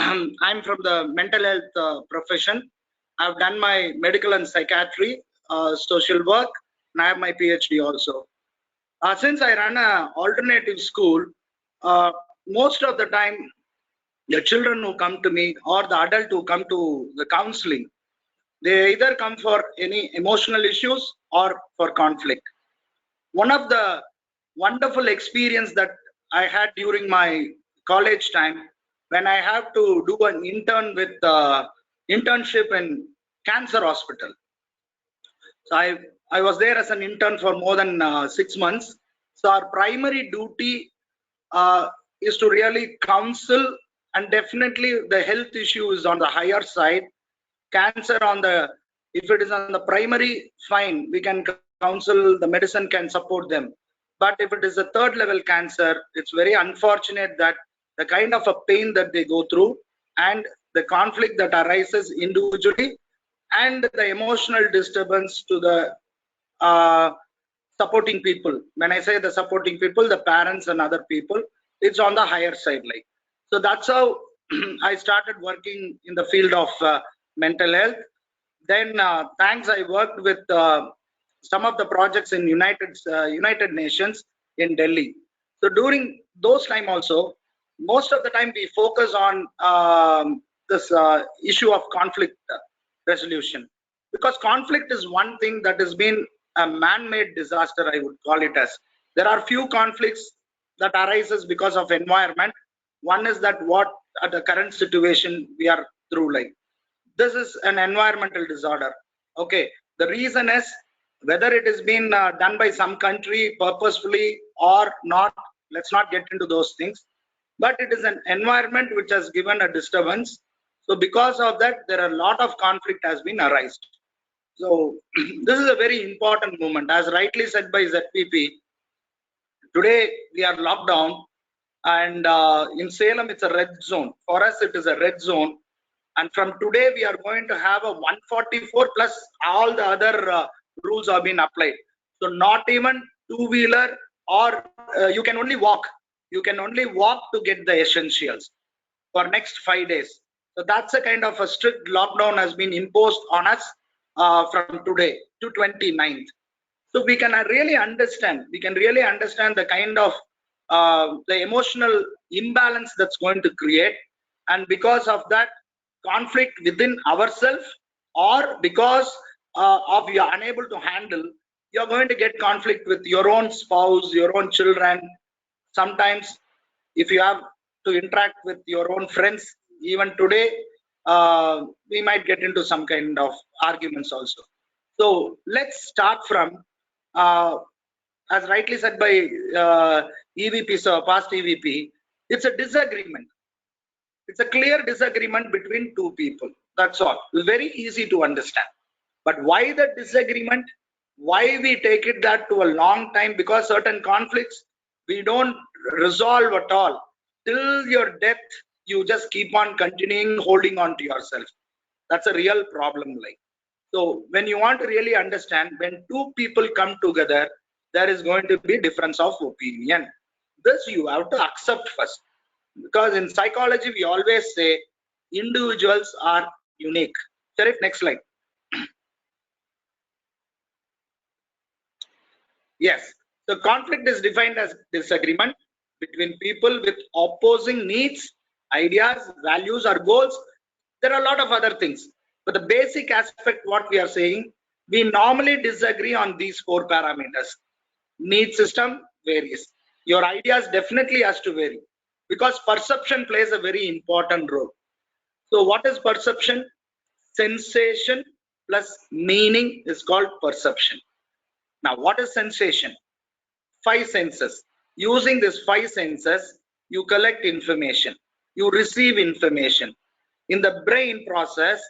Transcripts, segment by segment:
I'm from the mental health profession. I've done my medical and psychiatry, social work, and I have my PhD also. Since I run an alternative school, most of the time, the children who come to me or the adult who come to the counseling, they either come for any emotional issues or for conflict. One of the wonderful experience that I had during my college time, when I have to do an internship in cancer hospital. So I was there as an intern for more than 6 months. So our primary duty is to really counsel, and definitely the health issue is on the higher side. Cancer on the, if it is on the primary, fine, we can counsel, the medicine can support them. But if it is a third level cancer, it's very unfortunate that the kind of a pain that they go through and the conflict that arises individually and the emotional disturbance to the uh, supporting people. When I say the supporting people, the parents and other people, it's on the higher side. Like, so that's how I started working in the field of mental health. Then thanks, I worked with some of the projects in United Nations in Delhi. So during those time also, most of the time we focus on this issue of conflict resolution, because conflict is one thing that has been a man-made disaster, I would call it as. There are few conflicts that arises because of environment. One is that what at the current situation we are through, like this is an environmental disorder. Okay, the reason is whether it has been done by some country purposefully or not, let's not get into those things, but it is an environment which has given a disturbance. So because of that, there are a lot of conflict has been arised. So this is a very important moment, as rightly said by ZPP. Today we are locked down, and in Salem it's a red zone. For us it is a red zone, and from today we are going to have a 144 plus all the other rules have been applied. So not even two-wheeler, or you can only walk. You can only walk to get the essentials for next 5 days. So that's a kind of a strict lockdown has been imposed on us from today to 29th. So we can really understand. We can really understand the kind of the emotional imbalance that's going to create, and because of that, conflict within ourselves, or because of you are unable to handle, you're going to get conflict with your own spouse, your own children. Sometimes if you have to interact with your own friends, even today we might get into some kind of arguments also. So let's start from as rightly said by EVP, so past EVP, it's a disagreement. It's a clear disagreement between two people. That's all. Very easy to understand. But why the disagreement? Why we take it that to a long time? Because certain conflicts we don't resolve at all. Till your death, you just keep on continuing holding on to yourself. That's a real problem. Like, so when you want to really understand, when two people come together, there is going to be difference of opinion. This you have to accept first, because in psychology we always say individuals are unique. Sharif, next slide. Yes, so conflict is defined as disagreement between people with opposing needs, ideas, values, or goals. There are a lot of other things, but the basic aspect what we are saying, we normally disagree on these four parameters. Need system varies. Your ideas definitely has to vary, because perception plays a very important role. So what is perception? Sensation plus meaning is called perception. Now what is sensation? Five senses. Using these five senses, you collect information, you receive information. In the brain process,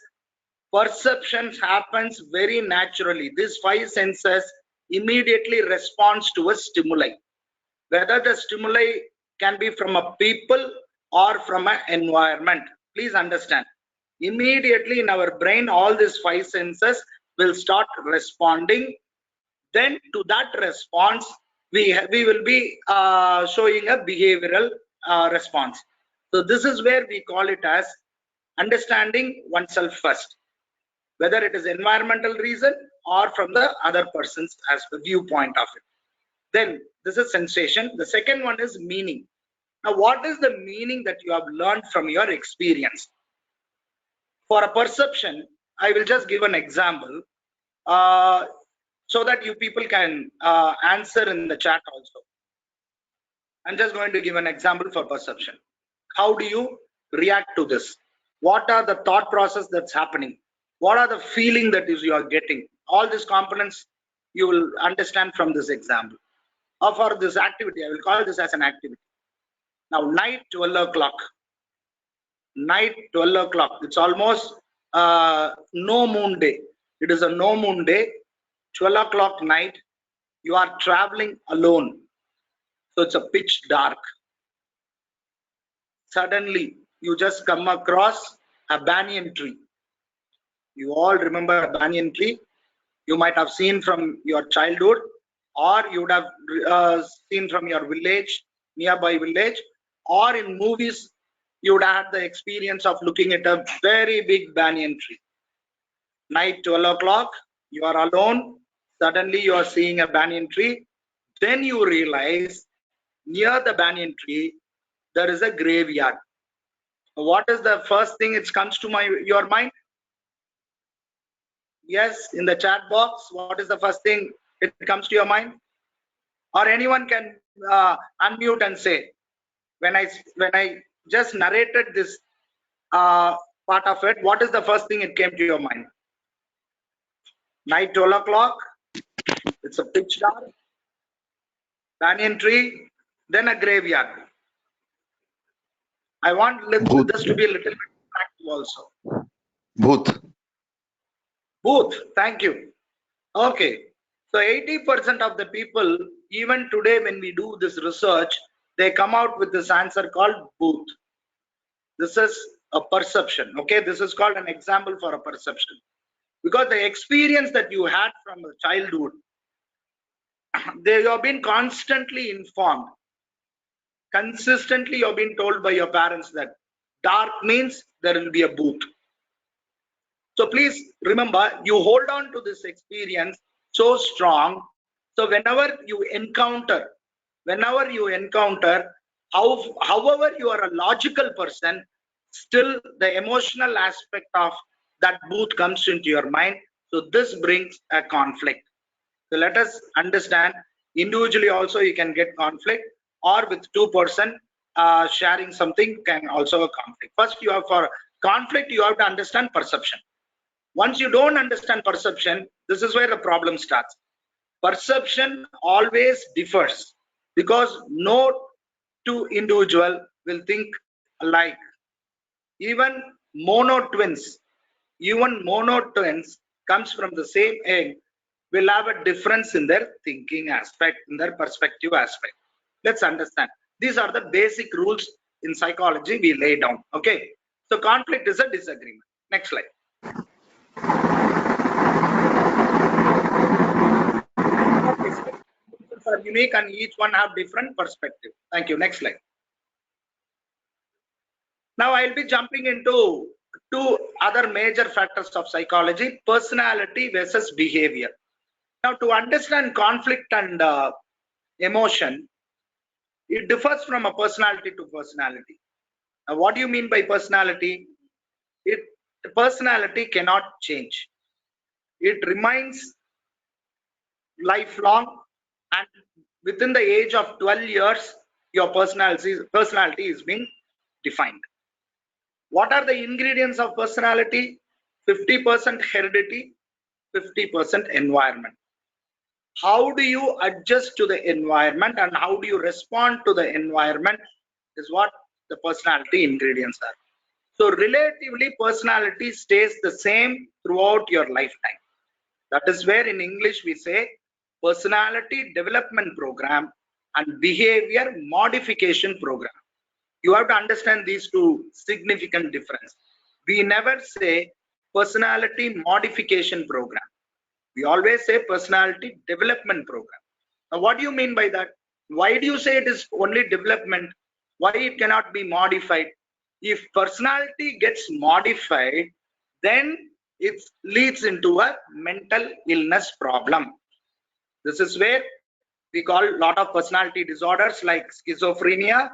perception happens very naturally. These five senses immediately responds to a stimuli. Whether the stimuli can be from a people or from an environment. Please understand. Immediately in our brain, all these five senses will start responding. Then to that response, we will be showing a behavioral response. So this is where we call it as understanding oneself first, whether it is environmental reason or from the other person's as the viewpoint of it. Then this is sensation. The second one is meaning. Now, what is the meaning that you have learned from your experience? For a perception, I will just give an example so that you people can answer in the chat also. I'm just going to give an example for perception. How do you react to this? What are the thought process that's happening? What are the feeling that is you are getting? All these components you will understand from this example. Or for this activity, I will call this as an activity. Now, night 12 o'clock. Night 12 o'clock. It's almost no moon day. It is a no moon day. 12 o'clock night. You are traveling alone. So it's a pitch dark. Suddenly, you just come across a banyan tree. You all remember a banyan tree? You might have seen from your childhood, or you would have seen from your village, nearby village, or in movies, you would have had the experience of looking at a very big banyan tree. Night 12 o'clock, you are alone. Suddenly, you are seeing a banyan tree. Then you realize near the banyan tree, there is a graveyard. What is the first thing that comes to your mind? Yes, in the chat box, what is the first thing it comes to your mind? Or anyone can unmute and say, when I just narrated this part of it, what is the first thing it came to your mind? Night 12 o'clock, it's a pitch dark, banyan tree, then a graveyard. I want this to be a little bit practical also. Booth. Booth, thank you. Okay, so 80% of the people, even today when we do this research, they come out with this answer called booth. This is a perception. Okay, this is called an example for a perception. Because the experience that you had from the childhood, they have been constantly informed. Consistently, you've been told by your parents that dark means there will be a booth. So please remember, you hold on to this experience so strong. So whenever you encounter, however you are a logical person, still the emotional aspect of that booth comes into your mind. So this brings a conflict. So let us understand, individually also you can get conflict, or with two person sharing something can also a conflict. First, you have for conflict, you have to understand perception. Once you don't understand perception, this is where the problem starts. Perception always differs because no two individual will think alike. Even mono twins comes from the same egg will have a difference in their thinking aspect, in their perspective aspect. Let's understand. These are the basic rules in psychology we lay down. Okay. So conflict is a disagreement. Next slide. Are unique and each one have different perspective. Thank you. Next slide. Now I'll be jumping into two other major factors of psychology: personality versus behavior. Now, to understand conflict and emotion, it differs from a personality to personality. Now, what do you mean by personality? Personality cannot change. It remains lifelong, and within the age of 12 years, your personality is being defined. What are the ingredients of personality? 50% heredity, 50% environment. How do you adjust to the environment and how do you respond to the environment is what the personality ingredients are. So relatively, personality stays the same throughout your lifetime. That is where in English we say personality development program and behavior modification program. You have to understand these two significant differences. We never say personality modification program. We always say personality development program. Now, what do you mean by that? Why do you say it is only development? Why it cannot be modified? If personality gets modified, then it leads into a mental illness problem. This is where we call a lot of personality disorders like schizophrenia,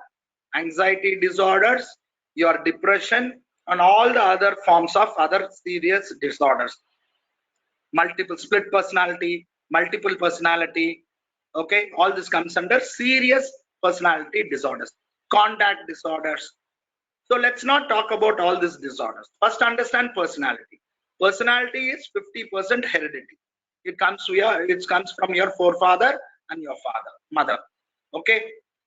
anxiety disorders, your depression, and all the other forms of other serious disorders. Multiple split personality, multiple personality, okay, all this comes under serious personality disorders, conduct disorders. So let's not talk about all these disorders. First, understand personality. Personality is 50% heredity. It comes from your forefather and your mother. Okay.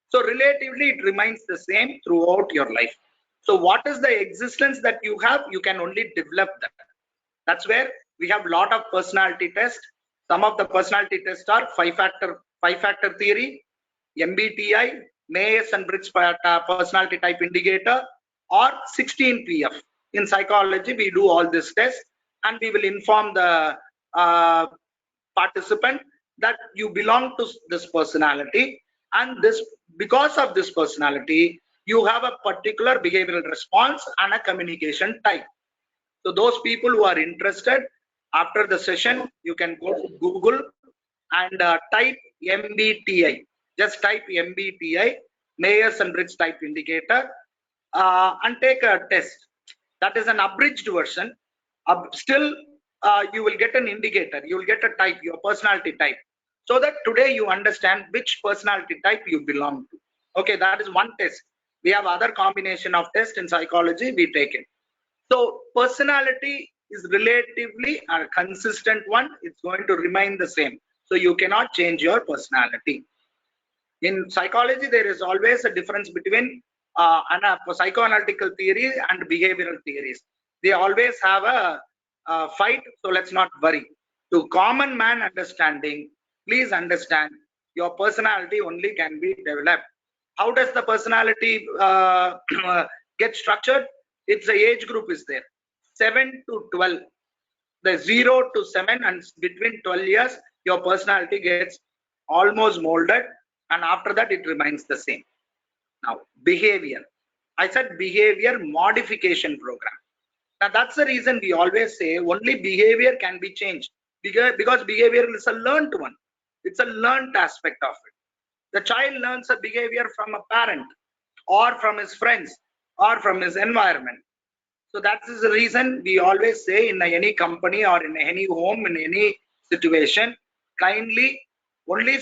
So relatively, it remains the same throughout your life. So what is the existence that you have? You can only develop that. That's where we have a lot of personality tests. Some of the personality tests are five-factor theory, MBTI, Myers-Briggs personality type indicator, or 16PF. In psychology, we do all this tests, and we will inform the participant that you belong to this personality, and this, because of this personality, you have a particular behavioral response and a communication type. So those people who are interested, after the session, you can go to Google and type MBTI. Just type MBTI, Myers-Briggs type indicator, and take a test. That is an abridged version. Still, you will get an indicator. You will get a type, your personality type, so that today you understand which personality type you belong to. Okay, that is one test. We have other combination of tests in psychology. We take it. So personality is relatively a consistent one. It's going to remain the same. So you cannot change your personality. In psychology, there is always a difference between psychoanalytical theory and behavioral theories. They always have a fight, so let's not worry. To common man understanding, please understand your personality only can be developed. How does the personality get structured? It's the age group is there, 7 to 12. The 0 to 7 and between 12 years, your personality gets almost molded, and after that it remains the same. Now behavior, I said behavior modification program. Now that's the reason we always say only behavior can be changed, because behavior is a learned one. It's a learned aspect of it. The child learns a behavior from a parent or from his friends or from his environment. So that is the reason we always say in any company or in any home, in any situation, kindly only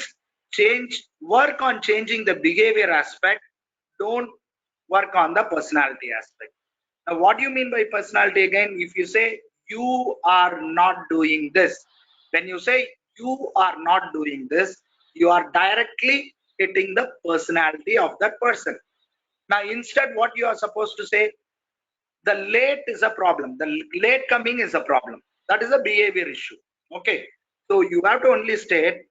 work on changing the behavior aspect. Don't work on the personality aspect. Now, what do you mean by personality again? If you say you are not doing this, when you say you are not doing this, you are directly hitting the personality of that person. Now, instead, what you are supposed to say, the late is a problem. The late coming is a problem. That is a behavior issue. Okay. So you have to only state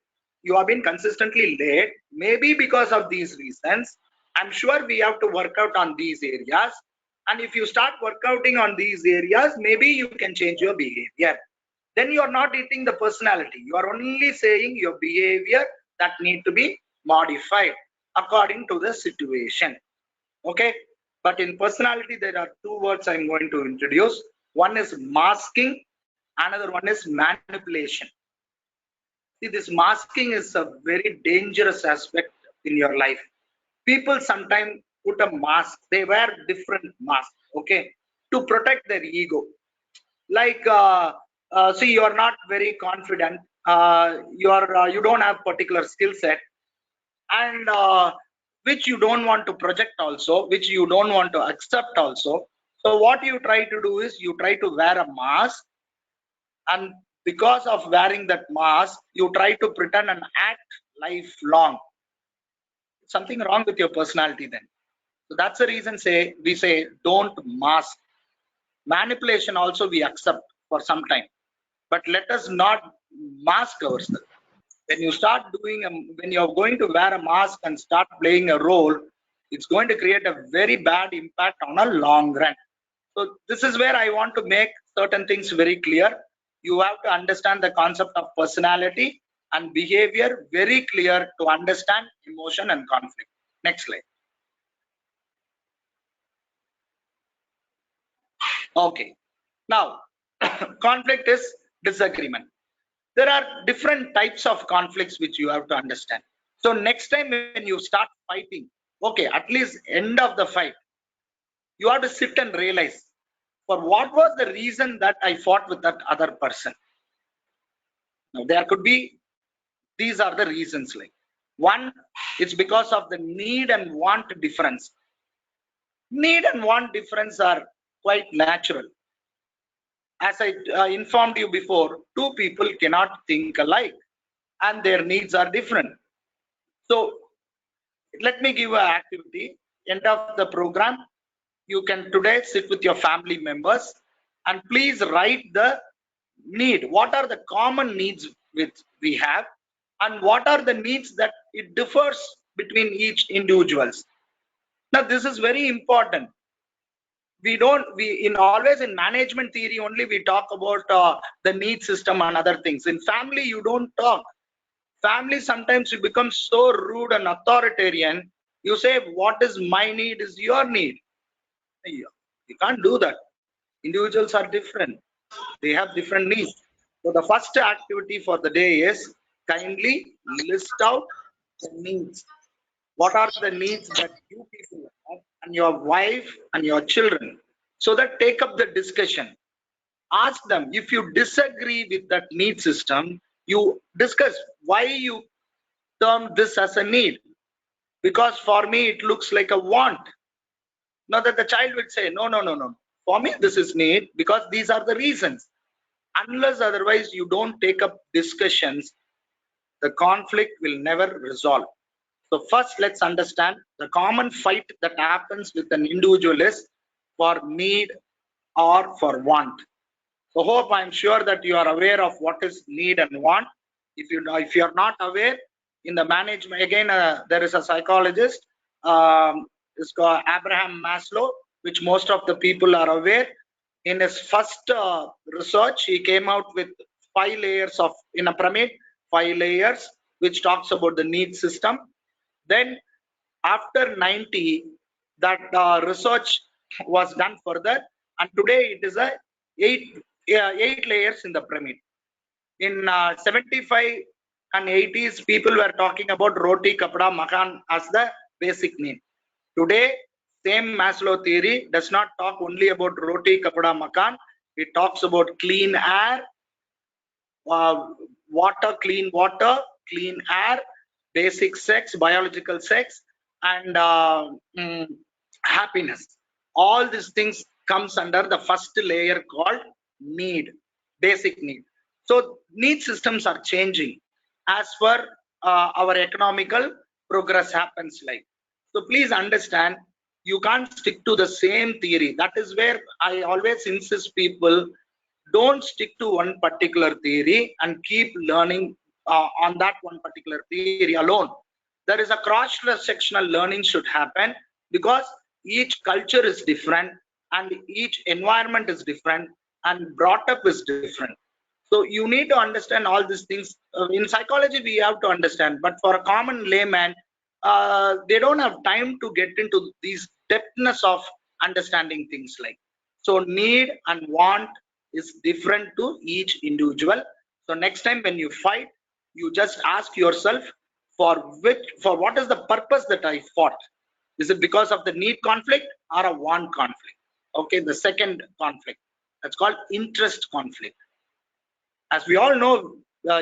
you have been consistently late, maybe because of these reasons. I'm sure we have to work out on these areas. And if you start working on these areas, maybe you can change your behavior. Then you are not eating the personality. You are only saying your behavior that need to be modified according to the situation. Okay. But in personality, there are two words I'm going to introduce. One is masking, another one is manipulation. See, this masking is a very dangerous aspect in your life. People sometimes put a mask, they wear different masks, okay, to protect their ego. Like, see, you're not very confident, you don't have particular skill set, and which you don't want to project also, which you don't want to accept also. So what you try to do is you try to wear a mask, and because of wearing that mask, you try to pretend and act lifelong. Something wrong with your personality then. So that's the reason we say don't mask. Manipulation also we accept for some time, but let us not mask ourselves. When you start when you're going to wear a mask and start playing a role, it's going to create a very bad impact on a long run. So this is where I want to make certain things very clear. You have to understand the concept of personality and behavior very clear to understand emotion and conflict. Next slide. Okay. Now, conflict is disagreement. There are different types of conflicts which you have to understand. So next time when you start fighting, okay, at least end of the fight, you have to sit and realize for what was the reason that I fought with that other person. Now there could be, these are the reasons, like one, it's because of the need and want difference. Need and want difference are quite natural. As I informed you before, two people cannot think alike and their needs are different. So let me give an activity. End of the program, you can today sit with your family members and please write the need. What are the common needs which we have and what are the needs that it differs between each individuals. Now this is very important. We don't, we in always in management theory only we talk about the need system and other things. In family you don't talk. Family, sometimes you become so rude and authoritarian. You say what is my need is your need. You can't do that. Individuals are different, they have different needs. So the first activity for the day is kindly list out the needs. What are the needs that you people have and your wife and your children? So that take up the discussion. Ask them. If you disagree with that need system, you discuss why you term this as a need. Because for me it looks like a want. Now that the child would say, no. For me this is need because these are the reasons. Unless otherwise you don't take up discussions, the conflict will never resolve. So first let's understand the common fight that happens with an individual is for need or for want. So hope I'm sure that you are aware of what is need and want. If you are not aware, in the management again there is a psychologist, it's called Abraham Maslow, which most of the people are aware. In his first research, he came out with 5 layers of in a pyramid, 5 layers, which talks about the need system. Then after 90, that research was done further, and today it is a 8 layers in the pyramid. In 75 and 80s, people were talking about roti, kapda, makan as the basic need. Today, same Maslow theory does not talk only about roti, kapda, makan. It talks about clean air, water, clean air, basic sex, biological sex, and happiness. All these things comes under the first layer called need, basic need. So need systems are changing as per our economical progress happens like. So please understand, you can't stick to the same theory. That is where I always insist people, don't stick to one particular theory and keep learning on that one particular theory alone. There is a cross-sectional learning should happen because each culture is different and each environment is different and brought up is different. So you need to understand all these things. In psychology, we have to understand, but for a common layman, they don't have time to get into these depthness of understanding things like. So need and want is different to each individual. So next time when you fight, you just ask yourself for what is the purpose that I fought? Is it because of the need conflict or a want conflict? Okay, the second conflict, that's called interest conflict. As we all know,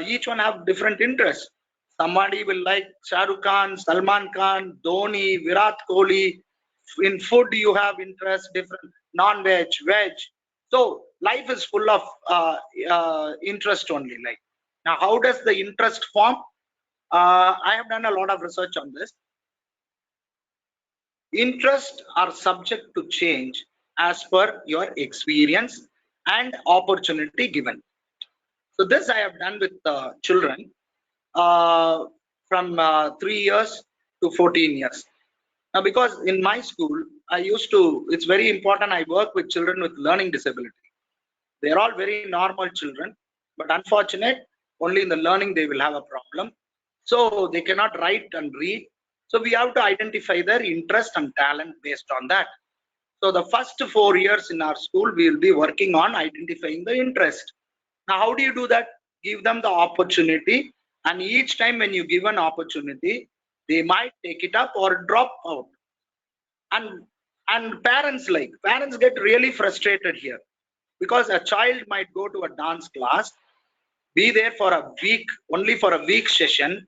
each one have different interests. Somebody will like Shah Rukh Khan, Salman Khan, Dhoni, Virat Kohli. In food, you have interest, different non-veg, veg. So life is full of interest only. Like now, how does the interest form? I have done a lot of research on this. Interests are subject to change as per your experience and opportunity given. So this I have done with children from 3 years to 14 years. Now, because in my school, it's very important, I work with children with learning disability. They're all very normal children, but unfortunate, only in the learning they will have a problem. So they cannot write and read. So we have to identify their interest and talent based on that. So the first 4 years in our school, we will be working on identifying the interest. Now, how do you do that? Give them the opportunity, and each time when you give an opportunity, they might take it up or drop out. And parents get really frustrated here, because a child might go to a dance class, be there for a week, only for a week session,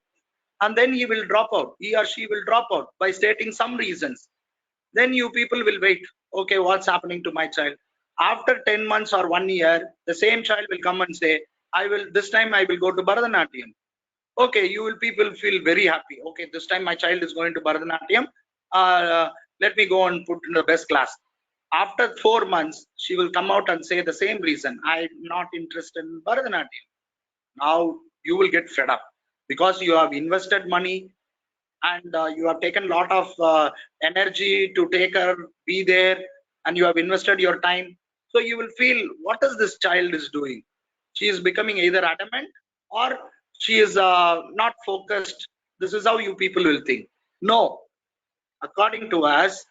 and then he will drop out. He or she will drop out by stating some reasons. Then you people will wait. Okay, what's happening to my child? After 10 months or 1 year, the same child will come and say, this time I will go to Bharatanatyam. Okay, you will people feel very happy. Okay, this time my child is going to Bharatanatyam. Let me go and put in the best class. After 4 months, she will come out and say the same reason. I'm not interested in Bharatanatyam. Now you will get fed up, because you have invested money, and you have taken a lot of energy to take her, be there, and you have invested your time. So you will feel, what is this child is doing? She is becoming either adamant, or she is not focused. This is how you people will think. No, according to us,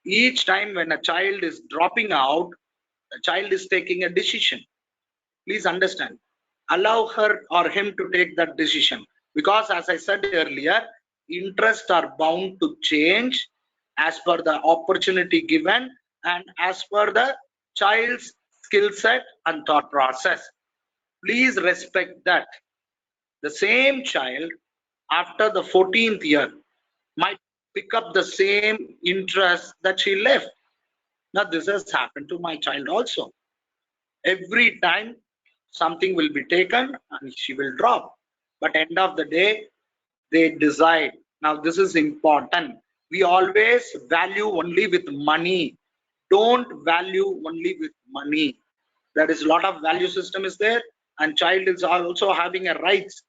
each time when a child is dropping out, the child is taking a decision. Please understand. Allow her or him to take that decision, because as I said earlier, interests are bound to change as per the opportunity given and as per the child's skill set and thought process. Please respect that. The same child after the 14th year might pick up the same interest that she left. Now this has happened to my child also. Every time something will be taken and she will drop, but end of the day they decide. Now this is important. We always value only with money. Don't value only with money. There is a lot of value system is there, and child is also having a rights,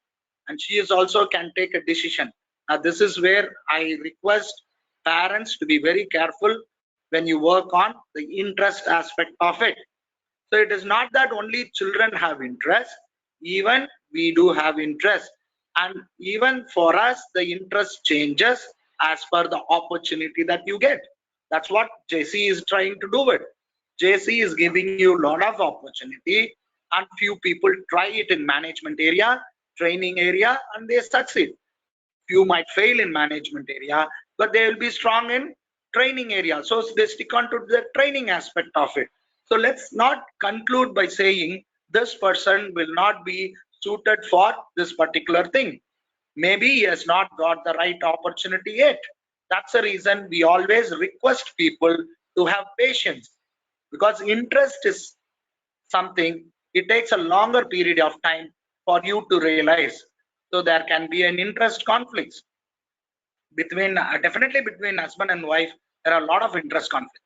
and she is also can take a decision. Now this is where I request parents to be very careful when you work on the interest aspect of it. So it is not that only children have interest, even we do have interest. And even for us, the interest changes as per the opportunity that you get. That's what JC is trying to do it. JC is giving you a lot of opportunity, and few people try it in management area, training area, and they succeed. Few might fail in management area, but they will be strong in training area. So they stick on to the training aspect of it. So let's not conclude by saying this person will not be suited for this particular thing. Maybe he has not got the right opportunity yet. That's the reason we always request people to have patience, because interest is something, it takes a longer period of time for you to realize. So there can be an interest conflicts between definitely between husband and wife. There are a lot of interest conflicts.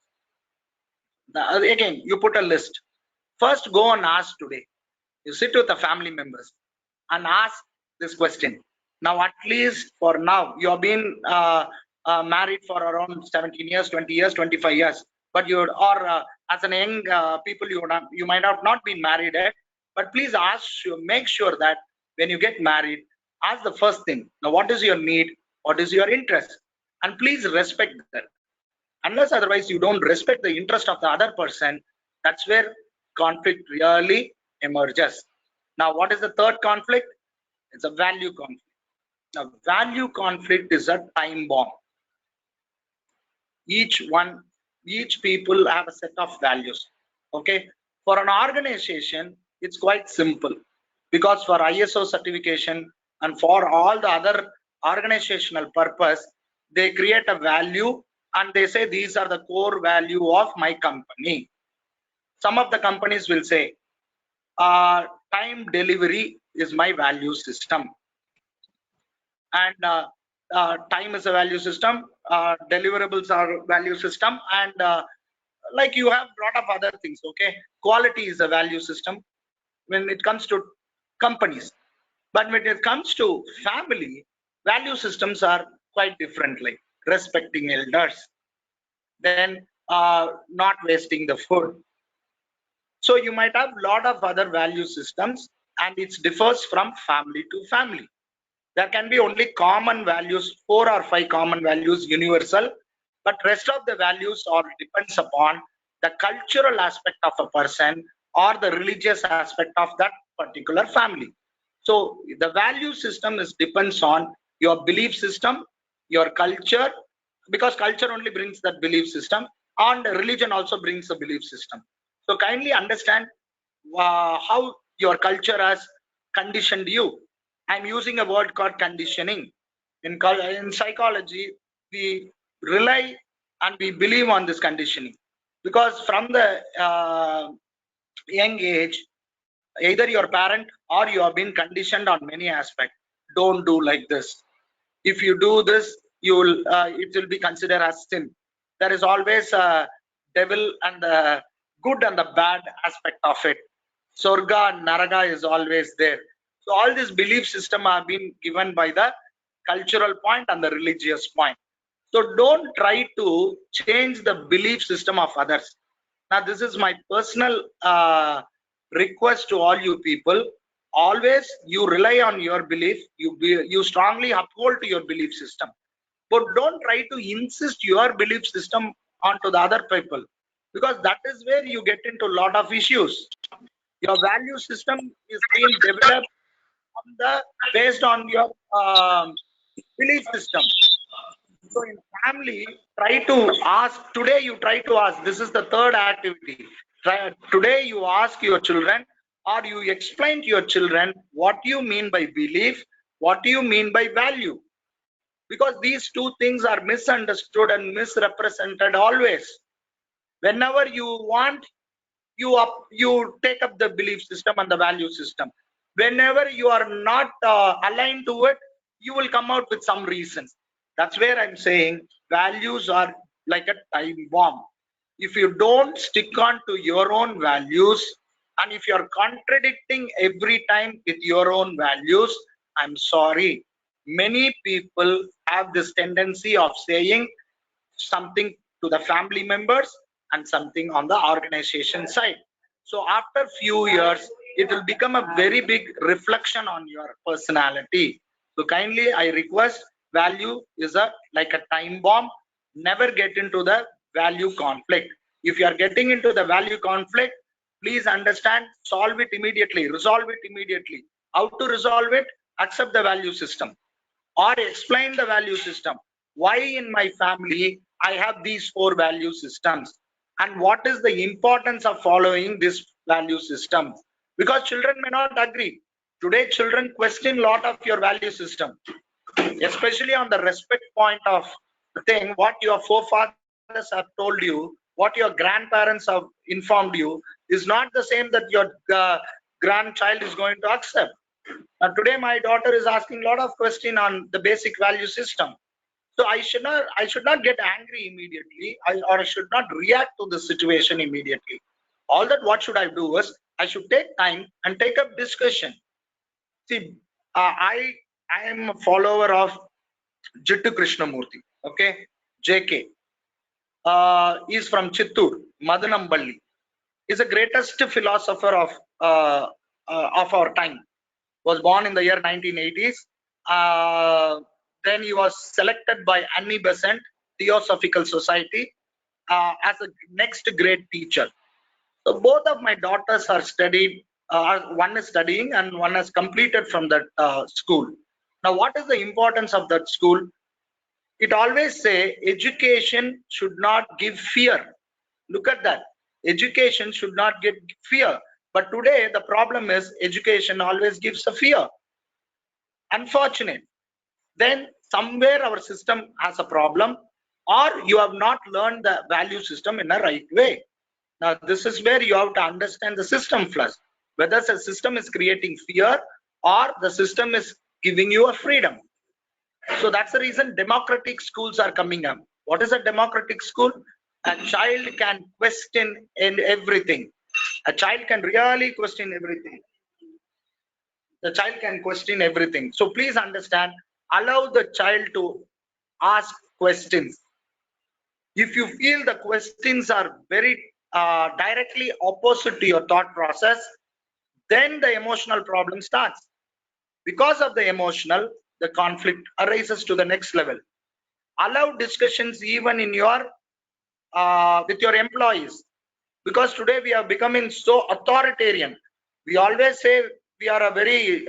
Again, you put a list. First, go and ask today. You sit with the family members and ask this question. Now, at least for now, you have been married for around 17 years, 20 years, 25 years. But you or as an young people, you might have not been married yet. But please make sure that when you get married, ask the first thing. Now, what is your need? What is your interest? And please respect that. Unless otherwise you don't respect the interest of the other person, that's where conflict really emerges. Now, what is the third conflict? It's a value conflict. Now, value conflict is a time bomb. Each people have a set of values. Okay, for an organization, it's quite simple, because for ISO certification and for all the other organizational purpose, they create a value and they say these are the core value of my company. Some of the companies will say time delivery is my value system, and time is a value system, deliverables are value system, and like you have a lot of other things. Okay, quality is a value system when it comes to companies, but when it comes to family, value systems are quite different, like respecting elders, then not wasting the food. So you might have a lot of other value systems, and it differs from family to family. There can be only common values, 4 or 5 common values, universal, but rest of the values all depends upon the cultural aspect of a person or the religious aspect of that particular family. So the value system is depends on your belief system, your culture, because culture only brings that belief system, and religion also brings a belief system. So kindly understand how your culture has conditioned you. I'm using a word called conditioning. In psychology, we rely and we believe on this conditioning, because from the young age, either your parent or you have been conditioned on many aspects. Don't do like this. If you do this, you will it will be considered as sin. There is always a devil and the good and the bad aspect of it. Sorga and Naraga is always there. So all this belief system have been given by the cultural point and the religious point. So don't try to change the belief system of others. Now this is my personal request to all you people. Always you rely on your belief, you strongly uphold to your belief system, but don't try to insist your belief system onto the other people, because that is where you get into a lot of issues. Your value system is being developed on the based on your belief system. So in family, try to ask. Today you try to ask. This is the third activity. Today you ask your children, or you explain to your children what you mean by belief, what do you mean by value, because these two things are misunderstood and misrepresented always. Whenever you want, you take up the belief system and the value system. Whenever you are not aligned to it, you will come out with some reasons. That's where I'm saying values are like a time bomb. If you don't stick on to your own values, and if you're contradicting every time with your own values, I'm sorry, many people have this tendency of saying something to the family members and something on the organization side. So after few years, it will become a very big reflection on your personality. So kindly I request, value is a like a time bomb. Never get into the value conflict. If you are getting into the value conflict, please understand, solve it immediately, resolve it immediately. How to resolve it? Accept the value system or explain the value system. Why in my family I have these 4 value systems, and what is the importance of following this value system? Because children may not agree. Today children question a lot of your value system, especially on the respect point of the thing. What your forefathers have told you, what your grandparents have informed you, is not the same that your grandchild is going to accept. Today my daughter is asking a lot of question on the basic value system. So I should not get angry immediately, or I should not react to the situation immediately. All that what should I do is I should take time and take up discussion. See, I am a follower of Jittu Krishnamurti. Okay, JK. Is from Chittur, Madanamballi. Is the greatest philosopher of our time. Was born in the year 1980s. Then he was selected by Annie Besant Theosophical Society as a next grade teacher. So both of my daughters are studied. One is studying and one has completed from that school. Now, what is the importance of that school? It always say education should not give fear. Look at that. Education should not give fear. But today the problem is education always gives a fear. Unfortunate. Then somewhere our system has a problem, or you have not learned the value system in a right way. Now this is where you have to understand the system first, whether the system is creating fear or the system is giving you a freedom. So that's the reason democratic schools are coming up. What is a democratic school? A child can question in everything. A child can really question everything. The child can question everything. So please understand, allow the child to ask questions. If you feel the questions are very directly opposite to your thought process, then the emotional problem starts. Because of the emotional, the conflict arises to the next level. Allow discussions even in your with your employees, because today we are becoming so authoritarian. We always say we are a very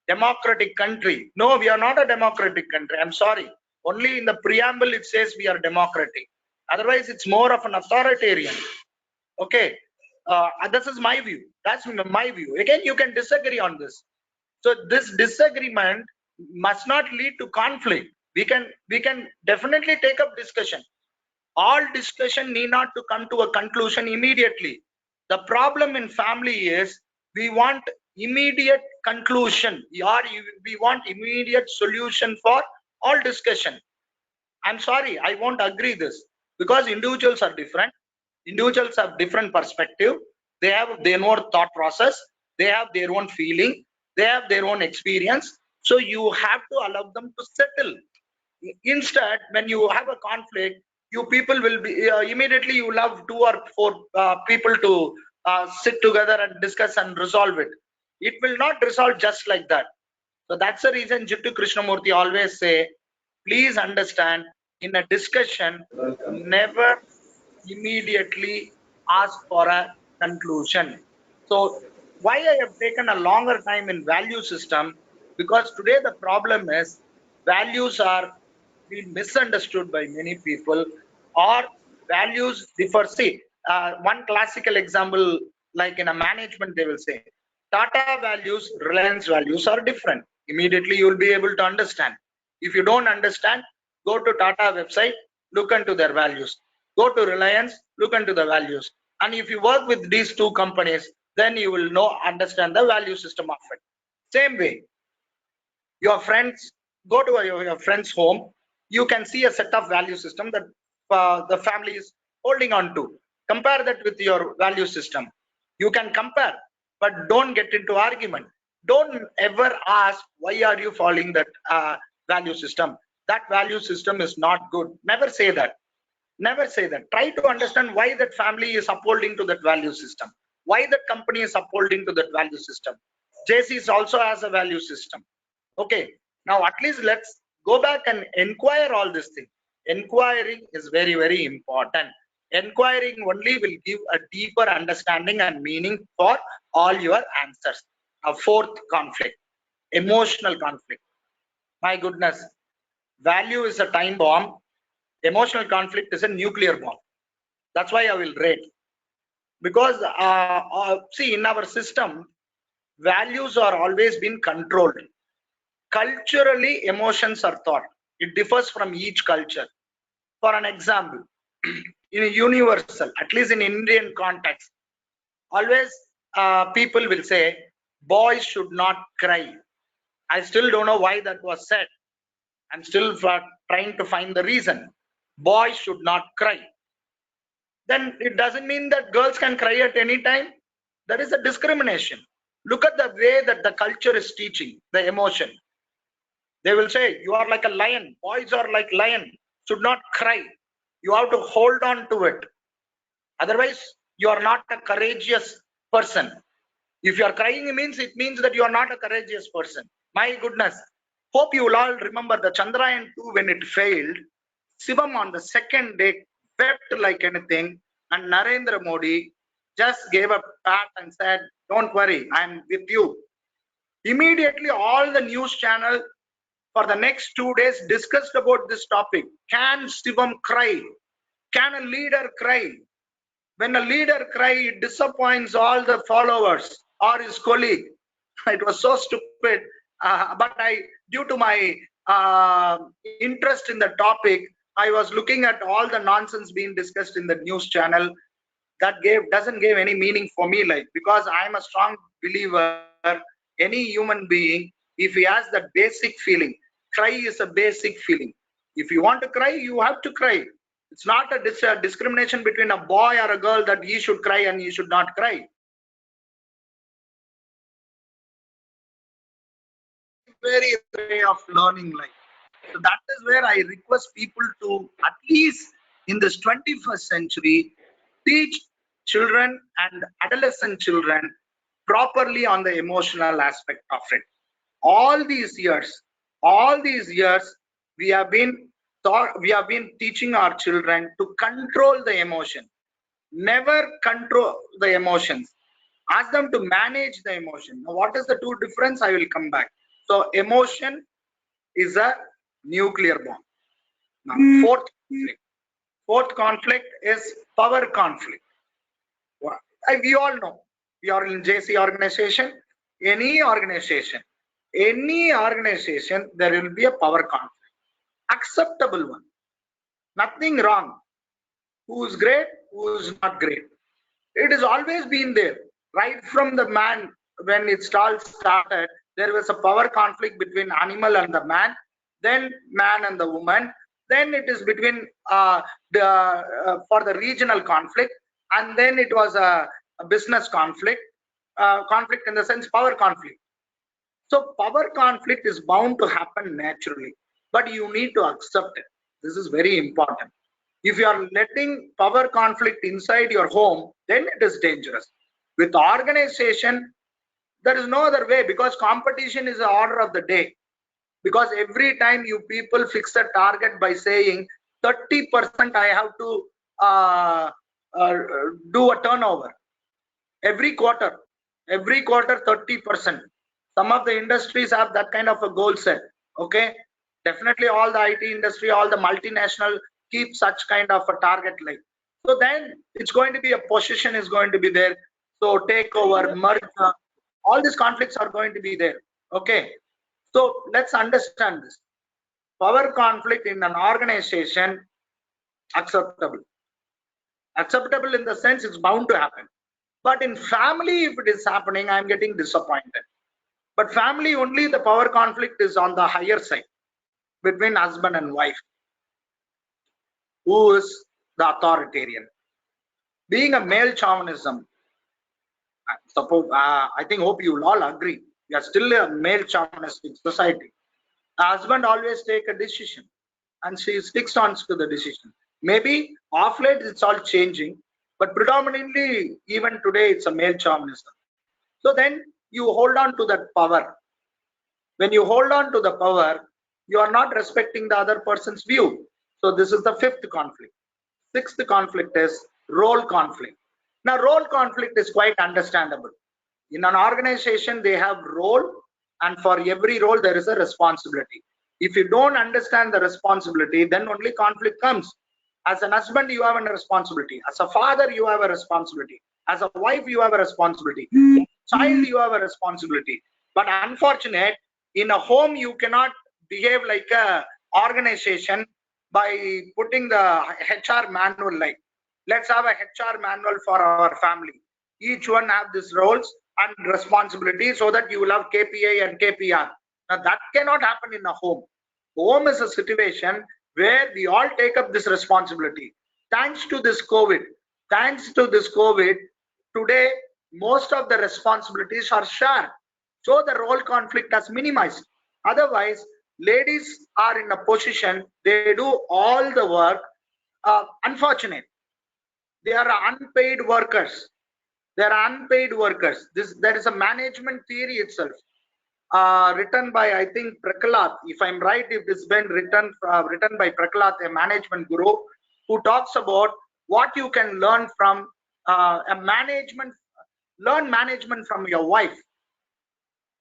democratic country. No, we are not a democratic country. I'm sorry. Only in the preamble it says we are democratic. Otherwise, it's more of an authoritarian. Okay, this is my view. That's my view. Again, you can disagree on this. So this disagreement must not lead to conflict. We can definitely take up discussion. All discussion need not to come to a conclusion immediately. The problem in family is we want immediate conclusion, or we want immediate solution for all discussion. I'm sorry, I won't agree this, because individuals are different. Individuals have different perspective. They have their own thought process. They have their own feeling. They have their own experience. So you have to allow them to settle. Instead, when you have a conflict, you people will be immediately you will have 2 or 4 people to sit together and discuss and resolve it. It will not resolve just like that. So that's the reason Jittu Krishnamurti always say, please understand, in a discussion, never immediately ask for a conclusion. So why I have taken a longer time in value system? Because today the problem is values are being misunderstood by many people, or values differ. See, one classical example, like in a management, they will say Tata values, Reliance values are different. Immediately you will be able to understand. If you don't understand, go to Tata website, look into their values. Go to Reliance, look into the values. And if you work with these two companies, then you will understand the value system of it. Same way, your friends, go to your friend's home, you can see a set of value system that the family is holding on to. Compare that with your value system. You can compare, but don't get into argument. Don't ever ask why are you following that value system. That value system is not good. Never say that. Never say that. Try to understand why that family is upholding to that value system, why that company is upholding to that value system. JC's also has a value system. Okay, now at least let's go back and inquire all this thing. Inquiring is very, very important. Inquiring only will give a deeper understanding and meaning for all your answers. A fourth conflict, emotional conflict. My goodness, value is a time bomb. Emotional conflict is a nuclear bomb. That's why I will rate. Because see, in our system, values are always been controlled. Culturally, emotions are taught. It differs from each culture. For an example, in a universal, at least in Indian context, always people will say, boys should not cry. I still don't know why that was said. I'm still trying to find the reason. Boys should not cry. Then it doesn't mean that girls can cry at any time. There is a discrimination. Look at the way that the culture is teaching the emotion. They will say, you are like a lion. Boys are like lion. Should not cry. You have to hold on to it. Otherwise, you are not a courageous person. If you are crying, it means that you are not a courageous person. My goodness. Hope you will all remember the Chandrayaan 2 when it failed. Shivam on the second day wept like anything, and Narendra Modi just gave a pat and said, don't worry, I'm with you. Immediately, all the news channels for the next 2 days discussed about this topic. Can Shivam cry? Can a leader cry? When a leader cries, it disappoints all the followers or his colleague. It was so stupid, but due to my interest in the topic, I was looking at all the nonsense being discussed in the news channel. That doesn't give any meaning for me, like, because I'm a strong believer. Any human being, if he has that basic feeling, cry is a basic feeling. If you want to cry, you have to cry. It's not a discrimination between a boy or a girl that he should cry and he should not cry. Very way of learning life. So that is where I request people to, at least in this 21st century, teach children and adolescent children properly on the emotional aspect of it. All these years, we have been we have been teaching our children to control the emotion. Never control the emotions. Ask them to manage the emotion. Now, what is the two difference? I will come back. So emotion is a nuclear bomb. Now, fourth conflict is power conflict. We all know, we are in JC organization, any organization, there will be a power conflict. Acceptable one. Nothing wrong. Who's great, who's not great. It has always been there. Right from the man, when it all started, there was a power conflict between animal and the man, then man and the woman, then it is between for the regional conflict, and then it was a business conflict, conflict in the sense power conflict. So power conflict is bound to happen naturally, but you need to accept it. This is very important. If you are letting power conflict inside your home, then it is dangerous. With organization, there is no other way, because competition is the order of the day. Because every time you people fix a target by saying 30% I have to do a turnover every quarter 30%. Some of the industries have that kind of a goal set. Okay, definitely all the IT industry, all the multinational keep such kind of a target like. So then it's going to be a position is going to be there. So takeover, merger, all these conflicts are going to be there. Okay, so let's understand this. Power conflict in an organization, acceptable in the sense it's bound to happen. But in family, if it is happening, I'm getting disappointed. But family only, the power conflict is on the higher side between husband and wife. Who is the authoritarian? Being a male chauvinism, suppose I think, hope you will all agree, we are still a male chauvinistic society. The husband always take a decision and she sticks on to the decision. Maybe off late it's all changing, but predominantly even today it's a male chauvinism. So then you hold on to that power. When you hold on to the power, you are not respecting the other person's view. So this is the fifth conflict. Sixth conflict is role conflict. Now role conflict is quite understandable. In an organization, they have role, and for every role there is a responsibility. If you don't understand the responsibility, then only conflict comes. As an husband, you have a responsibility. As a father, you have a responsibility. As a wife, you have a responsibility. As a child, you have a responsibility. But unfortunate, in a home, you cannot behave like a organization by putting the HR manual like, let's have a HR manual for our family. Each one have these roles and responsibilities so that you will have KPI and KPR. Now that cannot happen in a home. Home is a situation where we all take up this responsibility. Thanks to this COVID, today most of the responsibilities are shared. So the role conflict has minimized. Otherwise, ladies are in a position, they do all the work. Unfortunate, they are unpaid workers. There is a management theory itself, written by, I think, Prakhalath. If I'm right, if it's been written by Prakhalath, a management guru, who talks about what you can learn from learn management from your wife.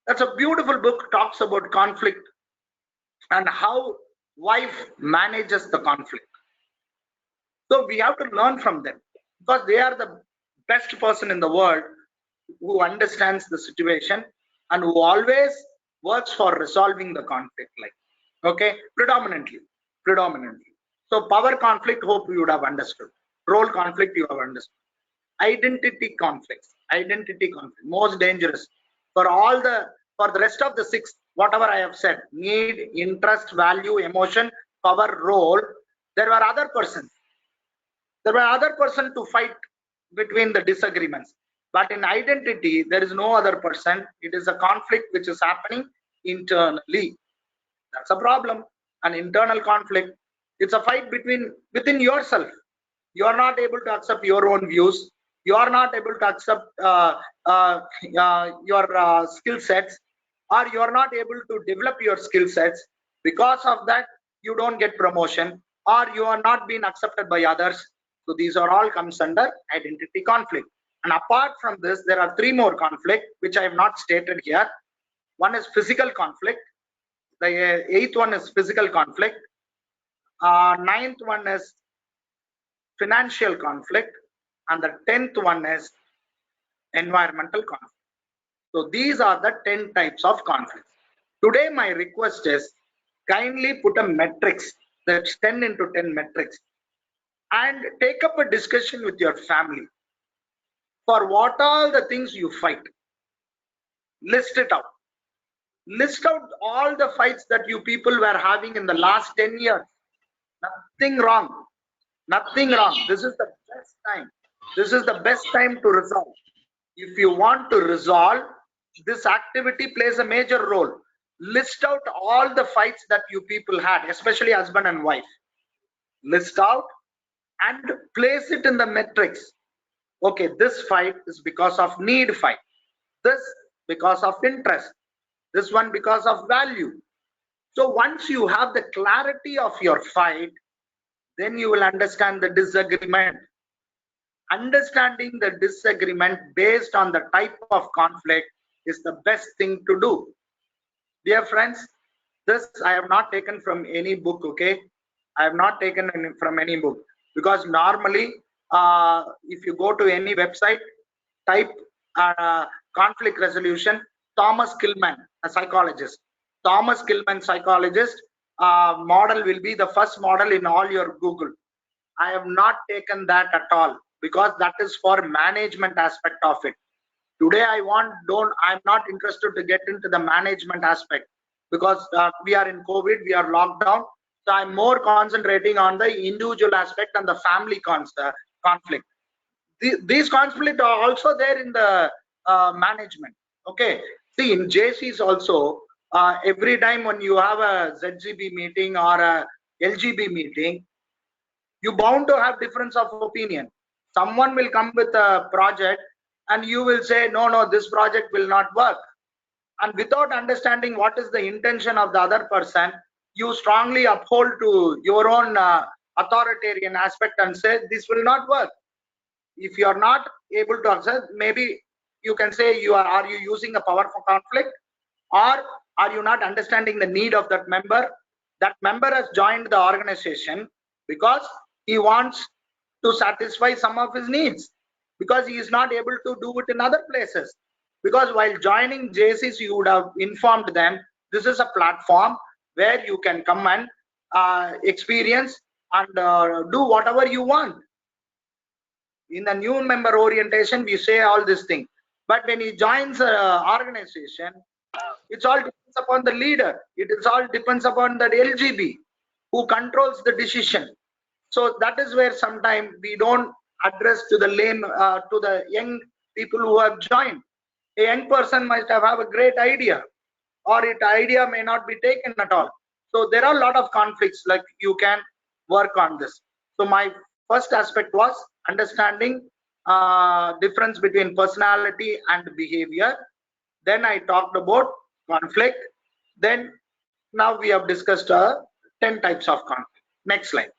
That's a beautiful book, talks about conflict and how wife manages the conflict. So we have to learn from them, because they are the best person in the world who understands the situation and who always works for resolving the conflict. Like, okay, predominantly. So power conflict, hope you would have understood. Role conflict, you have understood. Identity conflicts, most dangerous for the rest of the six, whatever I have said: need, interest, value, emotion, power, role. There were other persons to fight between the disagreements. But in identity, there is no other person. It is a conflict which is happening internally. That's a problem. An internal conflict. It's a fight within yourself. You are not able to accept your own views. You are not able to accept your skill sets, or you are not able to develop your skill sets. Because of that, you don't get promotion, or you are not being accepted by others. So these are all comes under identity conflict. And apart from this, there are 3 more conflict which I have not stated here. One is physical conflict. The 8th one is physical conflict. 9th one is financial conflict, and the 10th one is environmental conflict. So these are the 10 types of conflicts. Today my request is, kindly put a matrix, that's 10 into 10 matrix, and take up a discussion with your family for what all the things you fight. List it out. List out all the fights that you people were having in the last 10 years. Nothing wrong. Nothing wrong. This is the best time. This is the best time to resolve. If you want to resolve, this activity plays a major role. List out all the fights that you people had, especially husband and wife. List out and place it in the matrix. Okay, this fight is because of need fight. This because of interest. This one because of value. So once you have the clarity of your fight, then you will understand the disagreement. Understanding the disagreement based on the type of conflict is the best thing to do. Dear friends, this I have not taken from any book, okay? I have not taken from any book, because normally if you go to any website, type conflict resolution, Thomas Kilmann, a psychologist. Thomas Kilmann, psychologist, model will be the first model in all your Google. I have not taken that at all, because that is for management aspect of it. Today I'm not interested to get into the management aspect, because we are in COVID, we are locked down. So I'm more concentrating on the individual aspect and the family conflict. These conflicts are also there in the management. Okay, see, in JCs also, every time when you have a ZGB meeting or a LGB meeting, you bound to have difference of opinion. Someone will come with a project and you will say, no, this project will not work. And without understanding what is the intention of the other person, you strongly uphold to your own authoritarian aspect and say this will not work. If you are not able to accept, maybe you can say, are you using a powerful conflict, or are you not understanding the need of that member? That member has joined the organization because he wants to satisfy some of his needs, because he is not able to do it in other places. Because while joining JCs, you would have informed them this is a platform where you can come and experience and do whatever you want. In the new member orientation, we say all these things, but when he joins an organization, it's all depends upon the leader. It is all depends upon the LGB who controls the decision. So that is where sometimes we don't address to the to the young people who have joined. A young person might have a great idea, or its idea may not be taken at all. So there are a lot of conflicts, like you can work on this. So my first aspect was understanding difference between personality and behavior. Then I talked about conflict. Then now we have discussed 10 types of conflict. Next slide.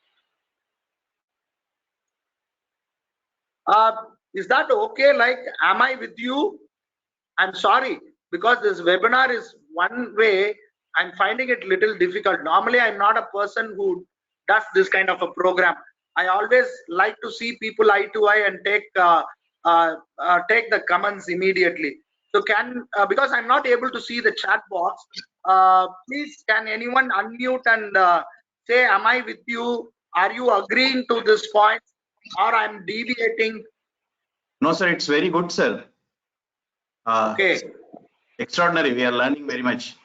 Is that okay? Like, am I with you? I'm sorry, because this webinar is one way. I'm finding it little difficult. Normally, I'm not a person who does this kind of a program. I always like to see people eye to eye and take the comments immediately. So because I'm not able to see the chat box, please can anyone unmute and say, am I with you? Are you agreeing to this point, or I'm deviating? No, sir, it's very good, sir. Okay. Extraordinary. We are learning very much.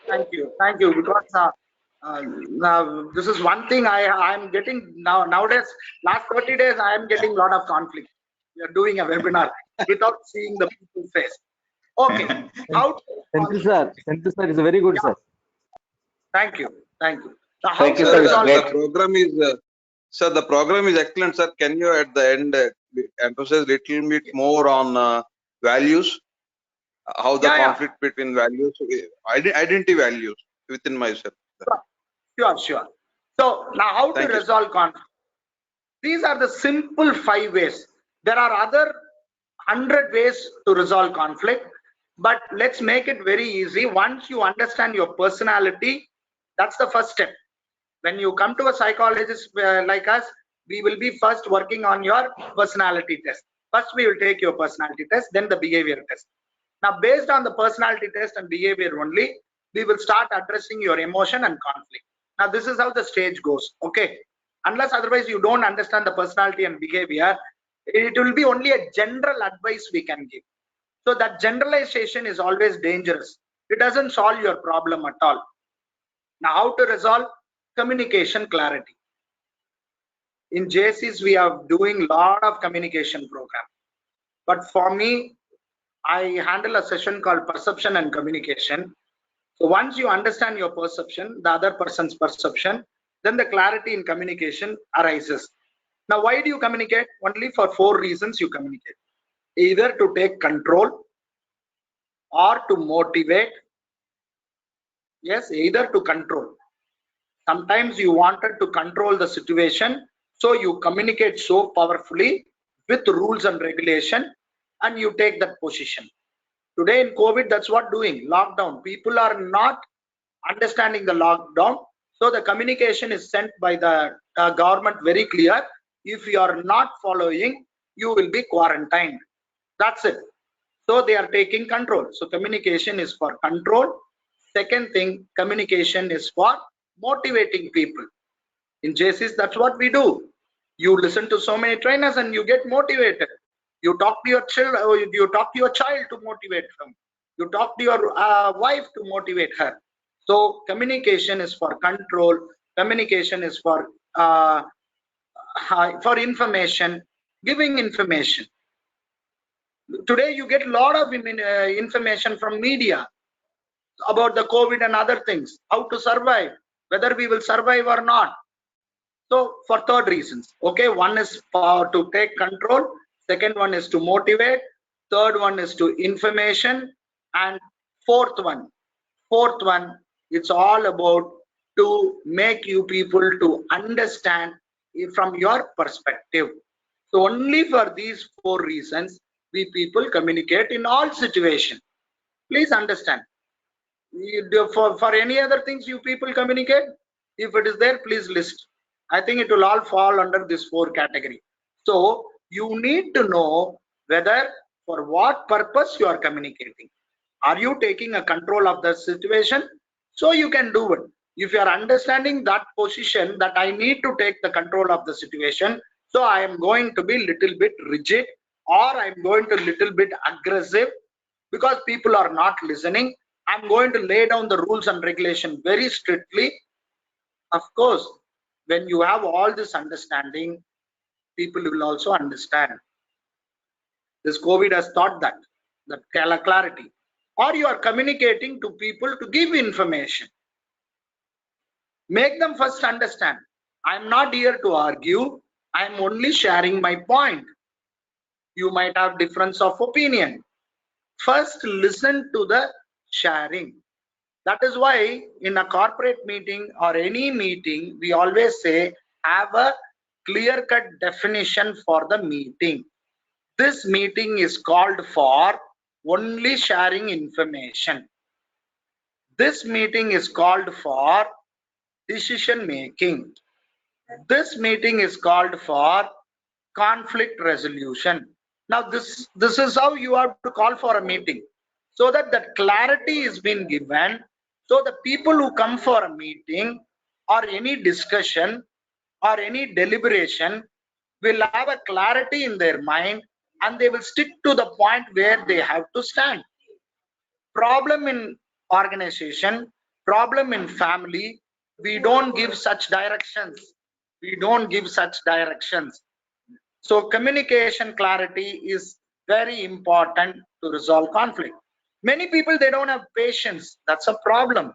Thank you, because now this is one thing I'm getting nowadays. Last 30 days, I am getting a lot of conflict. We are doing a webinar without seeing the people's face. Okay. Senthil sir, is very good, yeah. Sir. Thank you. So thank you, sir. The program is, sir, the program is excellent, sir. Can you at the end emphasize little bit more on values? How the conflict between values, identity values within myself. Sure. So now how Thank to you. resolve conflict? These are the simple 5 ways. There are other 100 ways to resolve conflict, but let's make it very easy. Once you understand your personality, that's the first step. When you come to a psychologist like us, we will be first working on your personality test. First, we will take your personality test, then the behavior test. Now, based on the personality test and behavior only, we will start addressing your emotion and conflict. Now, this is how the stage goes. Okay. Unless otherwise you don't understand the personality and behavior, it will be only a general advice we can give. So that generalization is always dangerous. It doesn't solve your problem at all. Now, how to resolve? Communication clarity. In JCs, we are doing a lot of communication program. But for me, I handle a session called perception and communication. So once you understand your perception, the other person's perception, then the clarity in communication arises. Now, why do you communicate? Only for 4 reasons you communicate. Either to take control or to motivate. Yes, either to control. Sometimes you wanted to control the situation, so you communicate so powerfully with rules and regulation, and you take that position. Today in COVID, that's what doing. Lockdown. People are not understanding the lockdown. So the communication is sent by the government very clear. If you are not following, you will be quarantined. That's it. So they are taking control. So communication is for control. Second thing, communication is for motivating people. In JCs, that's what we do. You listen to so many trainers and you get motivated. You talk to your children, you talk to your child to motivate them. You talk to your wife to motivate her. So communication is for control. Communication is for information, giving information. Today you get a lot of information from media about the COVID and other things, how to survive, whether we will survive or not. So for 3rd reasons, okay, one is to take control, second one is to motivate, third one is to information, and fourth one, it's all about to make you people to understand from your perspective. So only for these 4 reasons, we people communicate in all situations. Please understand. For any other things you people communicate, if it is there, please list. I think it will all fall under this 4 category. So you need to know whether for what purpose you are communicating. Are you taking a control of the situation? So you can do it. If you are understanding that position that I need to take the control of the situation, so I am going to be little bit rigid, or I'm going to little bit aggressive because people are not listening. I'm going to lay down the rules and regulation very strictly. Of course, when you have all this understanding, people will also understand. This COVID has taught that clarity. Or you are communicating to people to give information. Make them first understand. I'm not here to argue. I'm only sharing my point. You might have difference of opinion. First, listen to the sharing. That is why in a corporate meeting or any meeting, we always say, have a clear-cut definition for the meeting. This meeting is called for only sharing information. This meeting is called for decision making. This meeting is called for conflict resolution. Now this is how you have to call for a meeting, so that the clarity is being given, so the people who come for a meeting or any discussion or any deliberation will have a clarity in their mind, and they will stick to the point where they have to stand. Problem in organization, problem in family, we don't give such directions. So communication clarity is very important to resolve conflict. Many people, they don't have patience. That's a problem.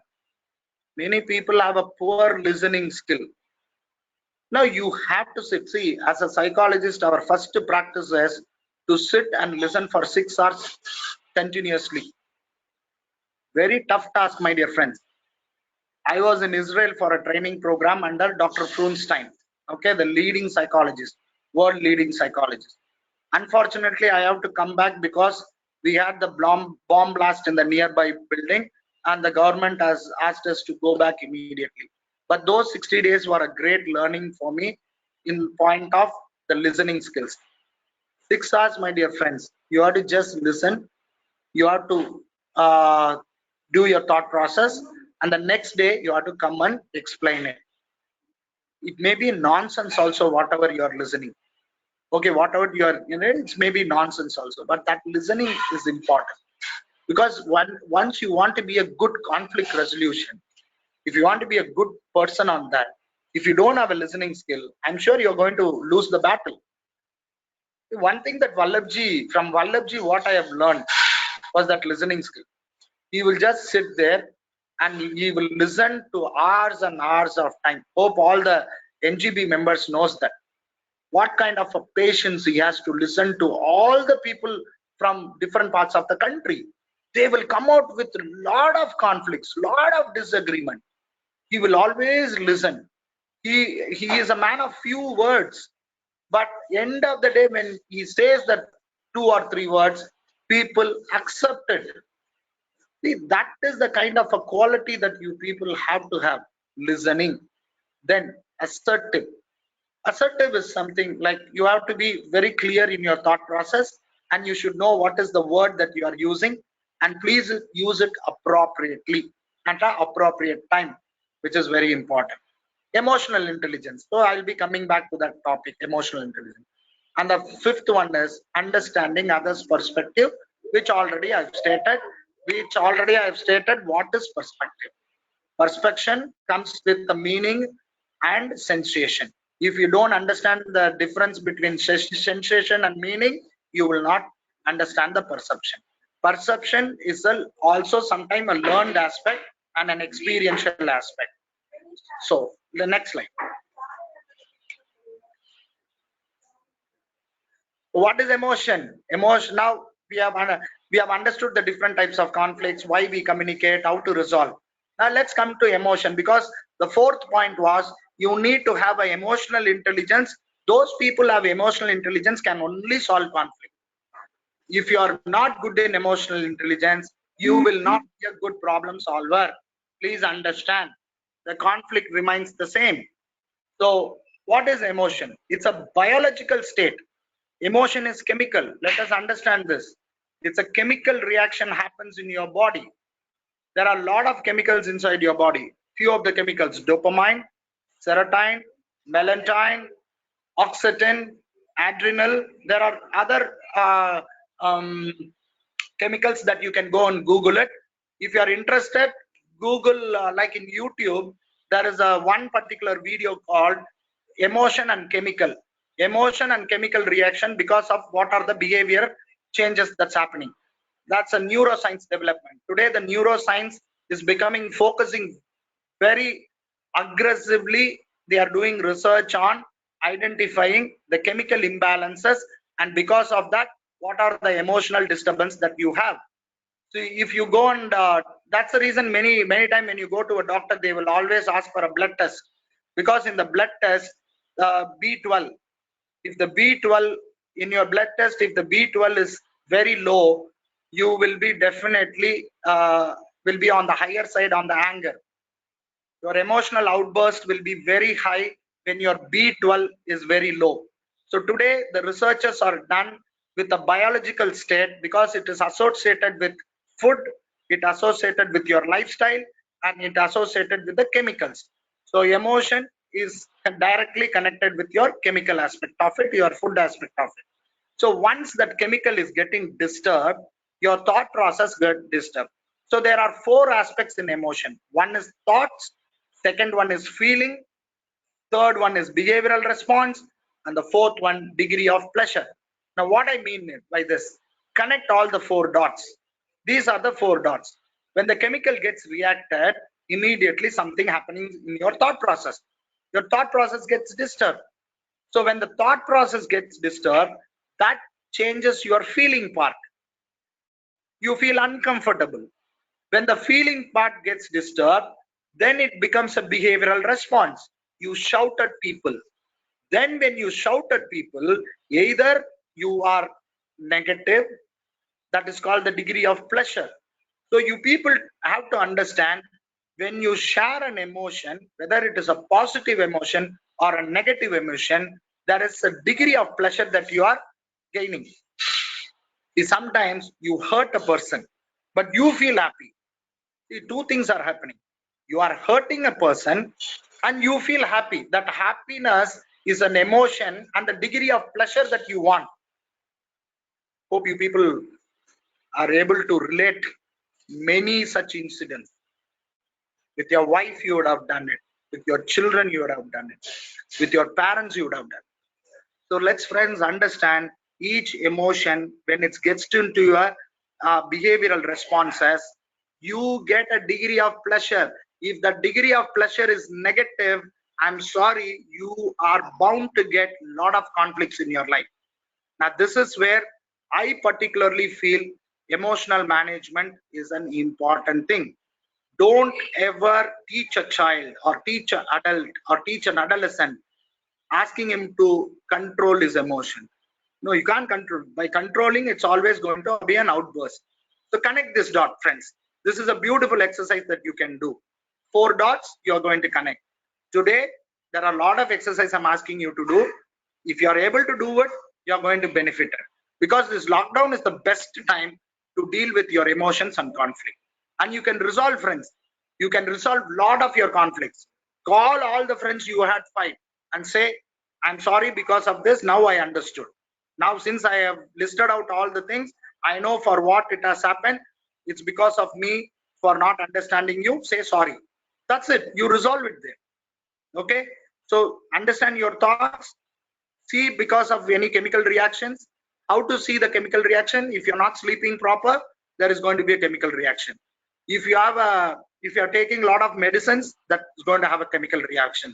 Many people have a poor listening skill. Now you have to sit. See, as a psychologist, our first practice is to sit and listen for 6 hours continuously. Very tough task, my dear friends. I was in Israel for a training program under Dr. Frunstein, okay, the leading psychologist, world leading psychologist. Unfortunately, I have to come back because we had the bomb blast in the nearby building, and the government has asked us to go back immediately. But those 60 days were a great learning for me in point of the listening skills. 6 hours, my dear friends, you have to just listen. You have to do your thought process, and the next day you have to come and explain it. It may be nonsense also, whatever you are listening. Okay, whatever you are, it's maybe nonsense also, but that listening is important, because once you want to be a good conflict resolution, if you want to be a good person on that, if you don't have a listening skill, I'm sure you're going to lose the battle. One thing that from Vallabhji, what I have learned was that listening skill. He will just sit there and he will listen to hours and hours of time. Hope all the NGB members knows that. What kind of a patience he has to listen to all the people from different parts of the country. They will come out with a lot of conflicts, lot of disagreement. He will always listen. He is a man of few words, but end of the day, when he says that 2 or 3 words, people accept it. See, that is the kind of a quality that you people have to have, listening. Then assertive. Assertive is something like you have to be very clear in your thought process, and you should know what is the word that you are using, and please use it appropriately at an appropriate time, which is very important. Emotional intelligence. So I'll be coming back to that topic, emotional intelligence. And the 5th one is understanding others' perspective, which already I've stated. What is perspective? Perception comes with the meaning and sensation. If you don't understand the difference between sensation and meaning, you will not understand the perception. Perception is also sometimes a learned aspect and an experiential aspect. So the next slide. What is emotion? Emotion. Now we have understood the different types of conflicts, why we communicate, how to resolve. Now let's come to emotion, because the 4th point was you need to have an emotional intelligence. Those people have emotional intelligence can only solve conflict. If you are not good in emotional intelligence, you will not be a good problem solver. Please understand, the conflict remains the same. So what is emotion? It's a biological state. Emotion is chemical. Let us understand this. It's a chemical reaction happens in your body. There are a lot of chemicals inside your body. Few of the chemicals: dopamine, serotonin, melatonin, oxytocin, adrenal. There are other chemicals that you can go and Google it. If you are interested, Google, like in YouTube, there is a one particular video called emotion and chemical reaction, because of what are the behavior changes that's happening. That's a neuroscience development. Today the neuroscience is focusing very aggressively. They are doing research on identifying the chemical imbalances, and because of that, what are the emotional disturbance that you have. So if you go and that's the reason many times when you go to a doctor, they will always ask for a blood test, because in the blood test, B12, if the B12 in your blood test, if the B12 is very low, you will be definitely will be on the higher side on the anger. Your emotional outburst will be very high when your B12 is very low. So today the researchers are done with the biological state, because it is associated with food, it associated with your lifestyle, and it associated with the chemicals. So emotion is directly connected with your chemical aspect of it, your food aspect of it. So once that chemical is getting disturbed, your thought process gets disturbed. So there are 4 aspects in emotion. One is thoughts, second one is feeling, third one is behavioral response, and the 4th one, degree of pleasure. Now what I mean by this, connect all the 4 dots. These are the 4 dots. When the chemical gets reacted, immediately something happening in your thought process. Your thought process gets disturbed. So when the thought process gets disturbed, that changes your feeling part. You feel uncomfortable. When the feeling part gets disturbed, Then it becomes a behavioral response. You shout at people. Then when you shout at people, either you are negative, that is called the degree of pleasure. So you people have to understand, when you share an emotion, whether it is a positive emotion or a negative emotion, there is a degree of pleasure that you are gaining. See, sometimes you hurt a person, but you feel happy. See, two things are happening. You are hurting a person and you feel happy. That happiness is an emotion and the degree of pleasure that you want. Hope you people are able to relate many such incidents. With your wife, you would have done it. With your children, you would have done it. With your parents, you would have done it. So let's, friends, understand each emotion when it gets into your behavioral responses, you get a degree of pleasure. If the degree of pleasure is negative, I'm sorry, you are bound to get a lot of conflicts in your life. Now, this is where I particularly feel emotional management is an important thing. Don't ever teach a child or teach an adult or teach an adolescent asking him to control his emotion. No, you can't control. By controlling, it's always going to be an outburst. So connect this dot, friends. This is a beautiful exercise that you can do. 4 dots, you're going to connect. Today, there are a lot of exercises I'm asking you to do. If you're able to do it, you're going to benefit it. Because this lockdown is the best time to deal with your emotions and conflict. And you can resolve, friends. You can resolve a lot of your conflicts. Call all the friends you had fight and say, I'm sorry because of this. Now I understood. Now, since I have listed out all the things, I know for what it has happened. It's because of me for not understanding you. Say sorry. That's it. You resolve it there. Okay. So understand your thoughts. See because of any chemical reactions. How to see the chemical reaction? If you're not sleeping proper, there is going to be a chemical reaction. If you are taking a lot of medicines, that is going to have a chemical reaction.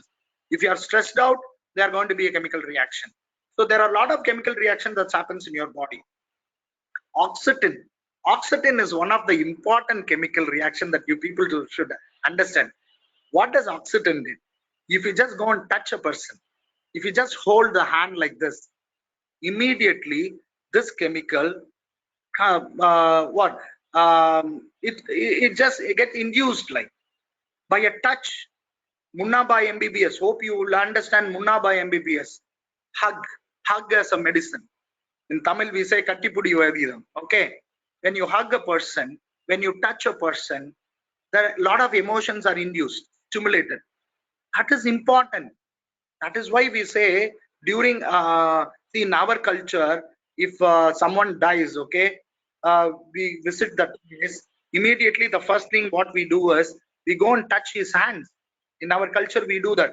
If you are stressed out, there are going to be a chemical reaction. So there are a lot of chemical reactions that happens in your body. Oxytocin. Oxytocin is one of the important chemical reaction that you people should understand. What does oxytocin do? If you just go and touch a person, if you just hold the hand like this, immediately this chemical, it just get induced like by a touch. Munna by MBBS. Hope you will understand Munna by MBBS. Hug as a medicine. In Tamil we say Kattipudi Vaidham. Okay. When you hug a person, when you touch a person, there are a lot of emotions are induced, stimulated. That is important. That is why we say during see in our culture, if someone dies, okay, we visit that place. Immediately the first thing what we do is we go and touch his hands. In our culture we do that.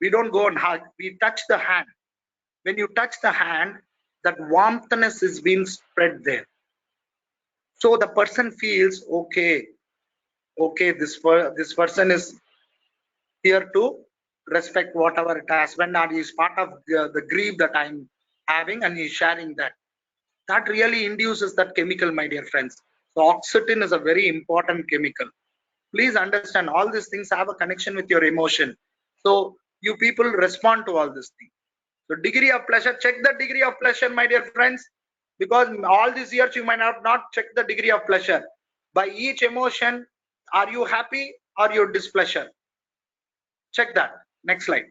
We don't go and hug, we touch the hand. When you touch the hand, that warmthness is being spread there. So the person feels okay, this person is here to respect whatever it has when and is part of the grief that I'm having, and he's sharing that. That really induces that chemical, my dear friends. So oxytocin is a very important chemical. Please understand all these things have a connection with your emotion. So you people respond to all these things. So degree of pleasure, check the degree of pleasure, my dear friends, because all these years you might have not checked the degree of pleasure. By each emotion, are you happy or your displeasure? Check that. Next slide.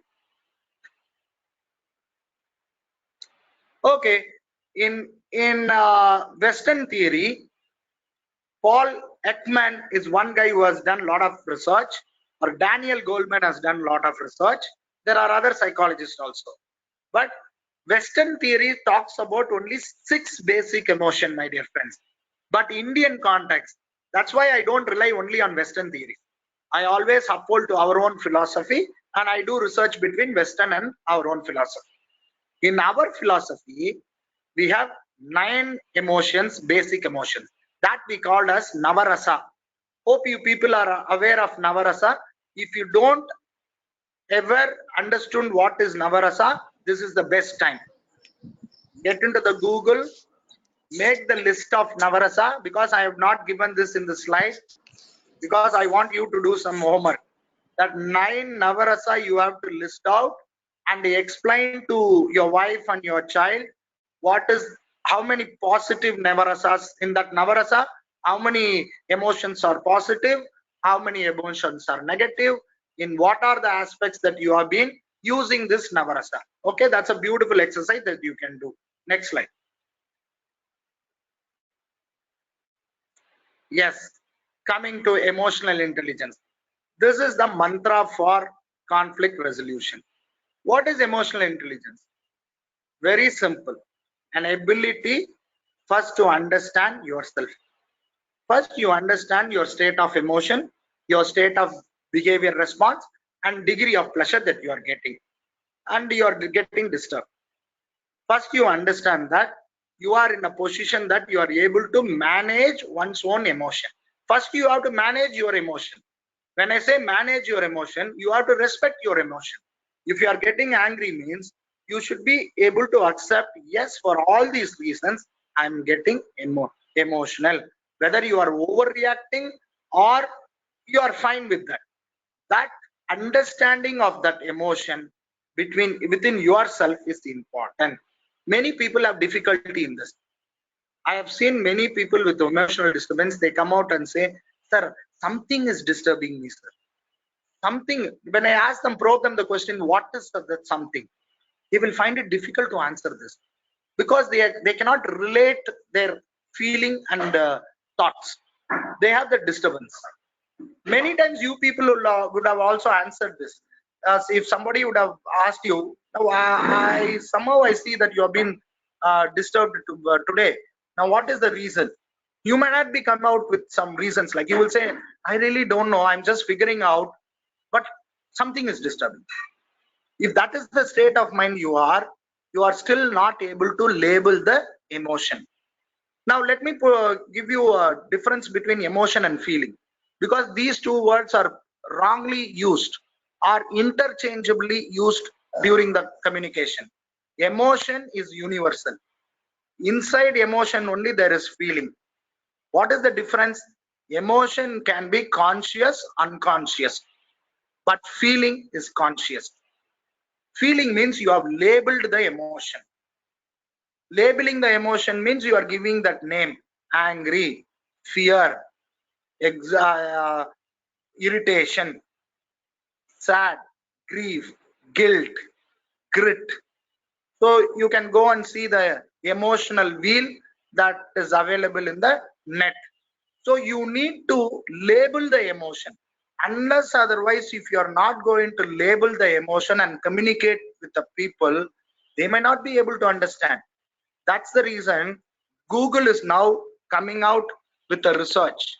Okay, in Western theory, Paul Ekman is one guy who has done a lot of research, or Daniel Goleman has done a lot of research. There are other psychologists also, but Western theory talks about only 6 basic emotion, my dear friends. But Indian context, that's why I don't rely only on Western theory. I always uphold to our own philosophy, and I do research between Western and our own philosophy. In our philosophy, we have 9 emotions, basic emotions, that we call as Navarasa. Hope you people are aware of Navarasa. If you don't ever understood what is Navarasa, this is the best time. Get into the Google, make the list of Navarasa, because I have not given this in the slide, because I want you to do some homework. That 9 Navarasa you have to list out and explain to your wife and your child how many positive Navarasas in that Navarasa, how many emotions are positive, how many emotions are negative, in what are the aspects that you have been using this Navarasa. Okay, that's a beautiful exercise that you can do. Next slide. Yes, coming to emotional intelligence. This is the mantra for conflict resolution. What is emotional intelligence? Very simple. An ability first to understand yourself. First, you understand your state of emotion, your state of behavior response, and degree of pleasure that you are getting. And you are getting disturbed. First, you understand that you are in a position that you are able to manage one's own emotion. First, you have to manage your emotion. When I say manage your emotion, you have to respect your emotion. If you are getting angry means you should be able to accept, yes, for all these reasons, I'm getting emotional. Whether you are overreacting or you are fine with that. That understanding of that emotion within yourself is important. Many people have difficulty in this. I have seen many people with emotional disturbance, they come out and say, sir, something is disturbing me, sir. Something, when I ask them, probe them the question, what is that something? They will find it difficult to answer this because they cannot relate their feeling and thoughts. They have the disturbance. Many times you people would have also answered this. As if somebody would have asked you, now I somehow I see that you have been disturbed today. Now what is the reason? You might not be come out with some reasons, like you will say, I really don't know, I'm just figuring out, but something is disturbing. If that is the state of mind you are still not able to label the emotion. Now let me give you a difference between emotion and feeling, because these two words are wrongly used, are interchangeably used during the communication. Emotion is universal. Inside emotion only there is feeling. What is the difference? Emotion can be conscious, unconscious, but feeling is conscious. Feeling means you have labeled the emotion. Labeling the emotion means you are giving that name: angry, fear, irritation, sad, grief, guilt, grit. So you can go and see the emotional wheel that is available in the net. So you need to label the emotion. Unless otherwise, if you are not going to label the emotion and communicate with the people, they may not be able to understand. That's the reason Google is now coming out with a research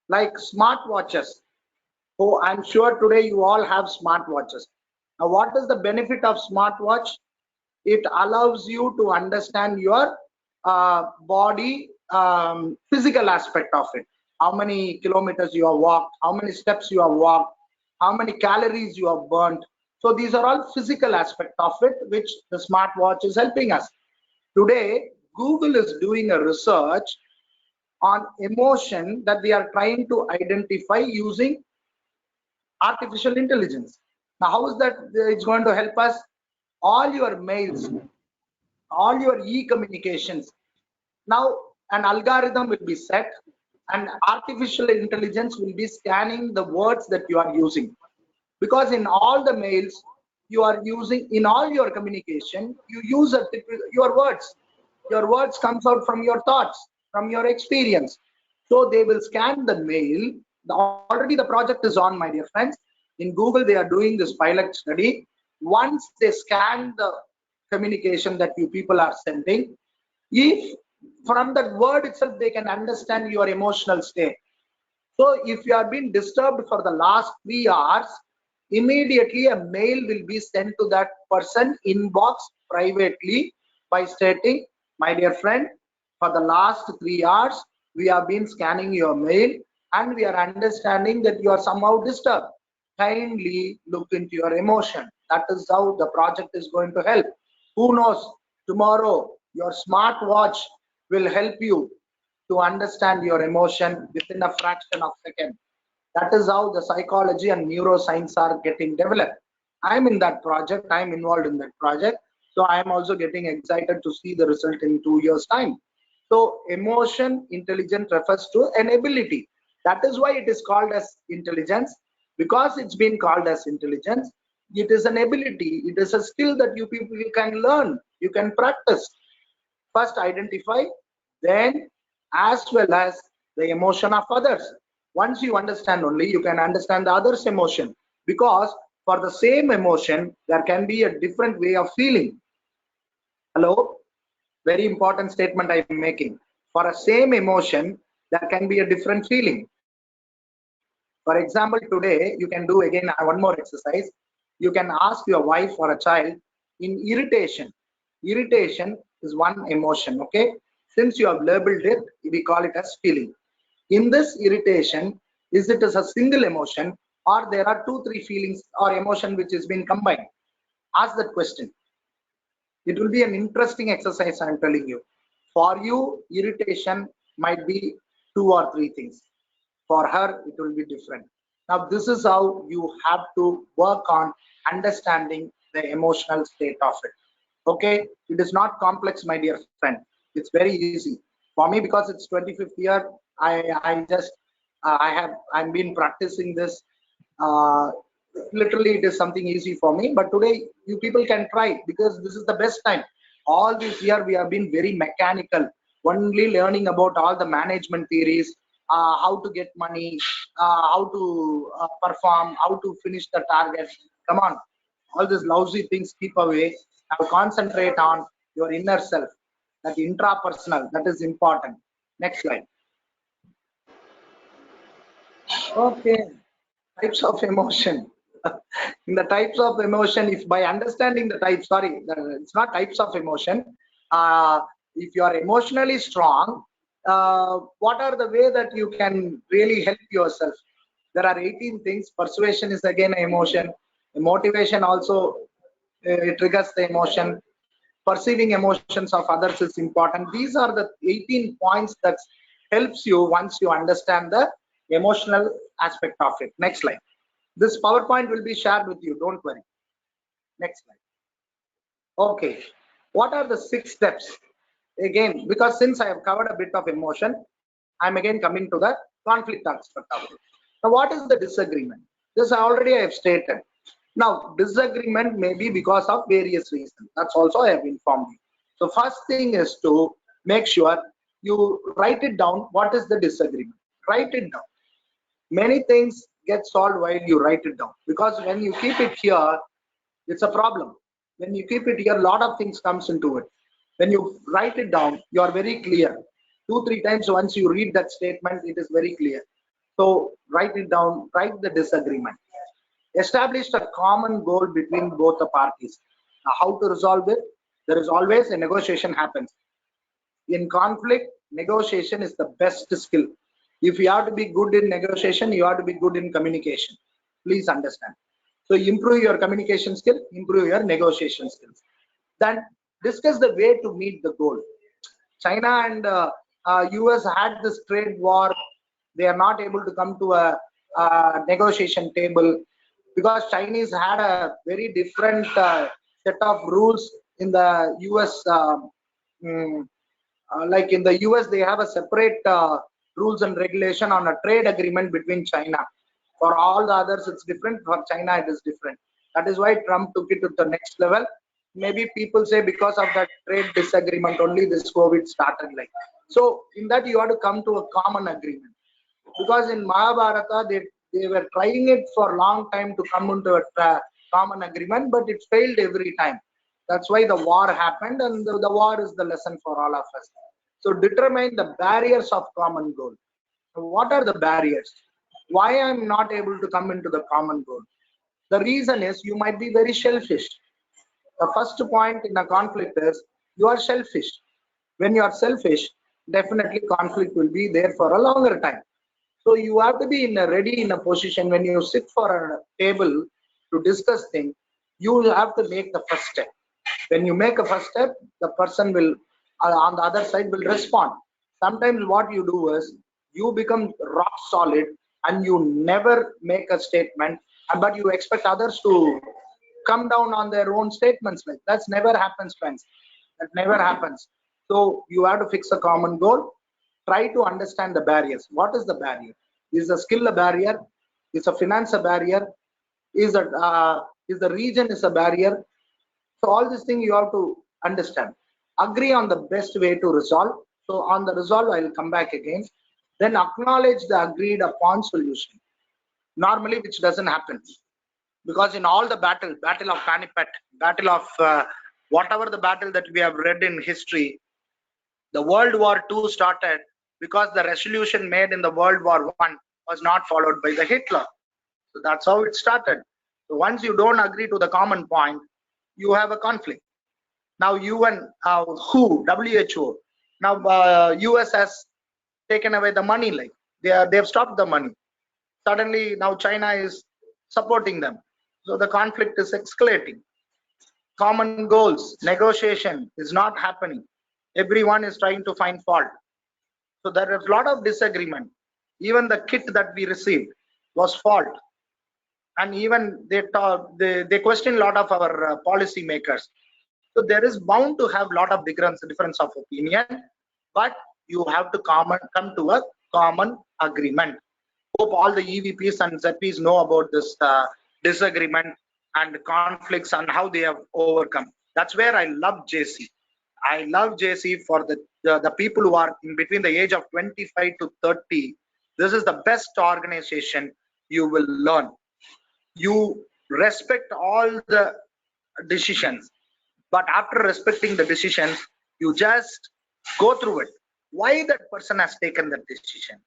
like smartwatches. Oh, I'm sure today you all have smartwatches. Now, what is the benefit of smartwatch? It allows you to understand your body physical aspect of it. How many kilometers you have walked, how many steps you have walked, how many calories you have burnt. So these are all physical aspect of it, which the smartwatch is helping us. Today, Google is doing a research on emotion that we are trying to identify using artificial intelligence. Now, how is that it's going to help us? All your mails, all your e-communications. Now, an algorithm will be set and artificial intelligence will be scanning the words that you are using. Because in all the mails you are using, in all your communication, you use your words. Your words comes out from your thoughts, from your experience. So they will scan the mail. Already the project is on, my dear friends. In Google, they are doing this pilot study. Once they scan the communication that you people are sending, if from that word itself they can understand your emotional state. So if you have been disturbed for the last 3 hours, immediately a mail will be sent to that person inbox privately by stating, my dear friend, for the last 3 hours we have been scanning your mail and we are understanding that you are somehow disturbed. Kindly look into your emotion. That is how the project is going to help. Who knows, tomorrow your smartwatch will help you to understand your emotion within a fraction of a second. That is how the psychology and neuroscience are getting developed. I'm in that project. I'm involved in that project. So I am also getting excited to see the result in 2 years' time. So emotion intelligence refers to an ability. That is why it is called as intelligence. Because it's been called as intelligence, it is an ability. It is a skill that you people can learn. You can practice. First identify, then as well as the emotion of others. Once you understand only, you can understand the other's emotion, because for the same emotion there can be a different way of feeling. Hello, very important statement I am making. For a same emotion there can be a different feeling. For example, today you can do again one more exercise. You can ask your wife or a child in irritation. Irritation is one emotion, okay? Since you have labeled it, we call it as feeling. In this irritation, is it as a single emotion, or there are 2-3 feelings or emotion which has been combined? Ask that question. It will be an interesting exercise, I'm telling you. For you, irritation might be 2 or 3 things. For her, it will be different. Now, this is how you have to work on understanding the emotional state of it. Okay, it is not complex, my dear friend. It's very easy for me, because it's 25th year. I'm been practicing this. Literally, it is something easy for me. But today, you people can try, because this is the best time. All this year, we have been very mechanical, only learning about all the management theories, how to get money, how to perform, how to finish the target. Come on, all these lousy things keep away. Now concentrate on your inner self, that intrapersonal, that is important. Next slide. Okay, types of emotion. In the types of emotion, if by understanding the types, sorry, it's not types of emotion. If you are emotionally strong, what are the way that you can really help yourself? There are 18 things. Persuasion is again an emotion. Motivation also it triggers the emotion. Perceiving emotions of others is important. These are the 18 points that helps you once you understand the emotional aspect of it. Next slide. This PowerPoint will be shared with you, don't worry. Next slide. Okay, what are the 6 steps? Again, because since I have covered a bit of emotion, I'm again coming to the conflict aspect of it. Now, what is the disagreement? This already I have stated. Now, disagreement may be because of various reasons. That's also I have informed you. So first thing is to make sure you write it down. What is the disagreement? Write it down. Many things get solved while you write it down, because when you keep it here, it's a problem. When you keep it here, a lot of things comes into it. When you write it down, you are very clear. 2-3 times once you read that statement, it is very clear. So write it down, write the disagreement. Establish a common goal between both the parties. Now, how to resolve it? There is always a negotiation happens. In conflict, negotiation is the best skill. If you have to be good in negotiation, you have to be good in communication. Please understand. So improve your communication skill, improve your negotiation skills. Then discuss the way to meet the goal. China and US had this trade war. They are not able to come to a negotiation table, because Chinese had a very different set of rules in the US. Like in the US, they have a separate rules and regulation on a trade agreement between China. For all the others, it's different. For China, it is different. That is why Trump took it to the next level. Maybe people say because of that trade disagreement only this COVID started like. So in that you have to come to a common agreement. Because in Mahabharata, they were trying it for a long time to come into a common agreement, but it failed every time. That's why the war happened, and the war is the lesson for all of us. So determine the barriers of common goal. What are the barriers? Why I'm not able to come into the common goal? The reason is you might be very selfish. The first point in a conflict is you are selfish. When you are selfish, definitely conflict will be there for a longer time. So you have to be ready in a position when you sit for a table to discuss things. You will have to make the first step. When you make a first step, the person will on the other side will respond. Sometimes what you do is you become rock solid and you never make a statement, but you expect others to come down on their own statements. Like that's never happens, friends. That never happens. So you have to fix a common goal. Try to understand the barriers. What is the barrier? Is the skill a barrier? Is a finance a barrier? Is the region is a barrier? So all these things you have to understand. Agree on the best way to resolve. So on the resolve, I will come back again. Then acknowledge the agreed upon solution. Normally, which doesn't happen, because in all the battle of Panipat, battle of whatever the battle that we have read in history, the World War II started because the resolution made in the World War I was not followed by the Hitler. So that's how it started. So once you don't agree to the common point, you have a conflict. Now UN, WHO, now US has taken away the money, like they've stopped the money. Suddenly now China is supporting them. So the conflict is escalating. Common goals, negotiation is not happening. Everyone is trying to find fault. So there is a lot of disagreement. Even the kit that we received was fault. And even they question a lot of our policy makers. So there is bound to have a lot of difference of opinion, but you have to come to a common agreement. Hope all the EVPs and ZPs know about this disagreement and conflicts and how they have overcome. That's where I love JC. I love JC for the people who are in between the age of 25 to 30. This is the best organization you will learn. You respect all the decisions, but after respecting the decisions, you just go through it. Why that person has taken that decision?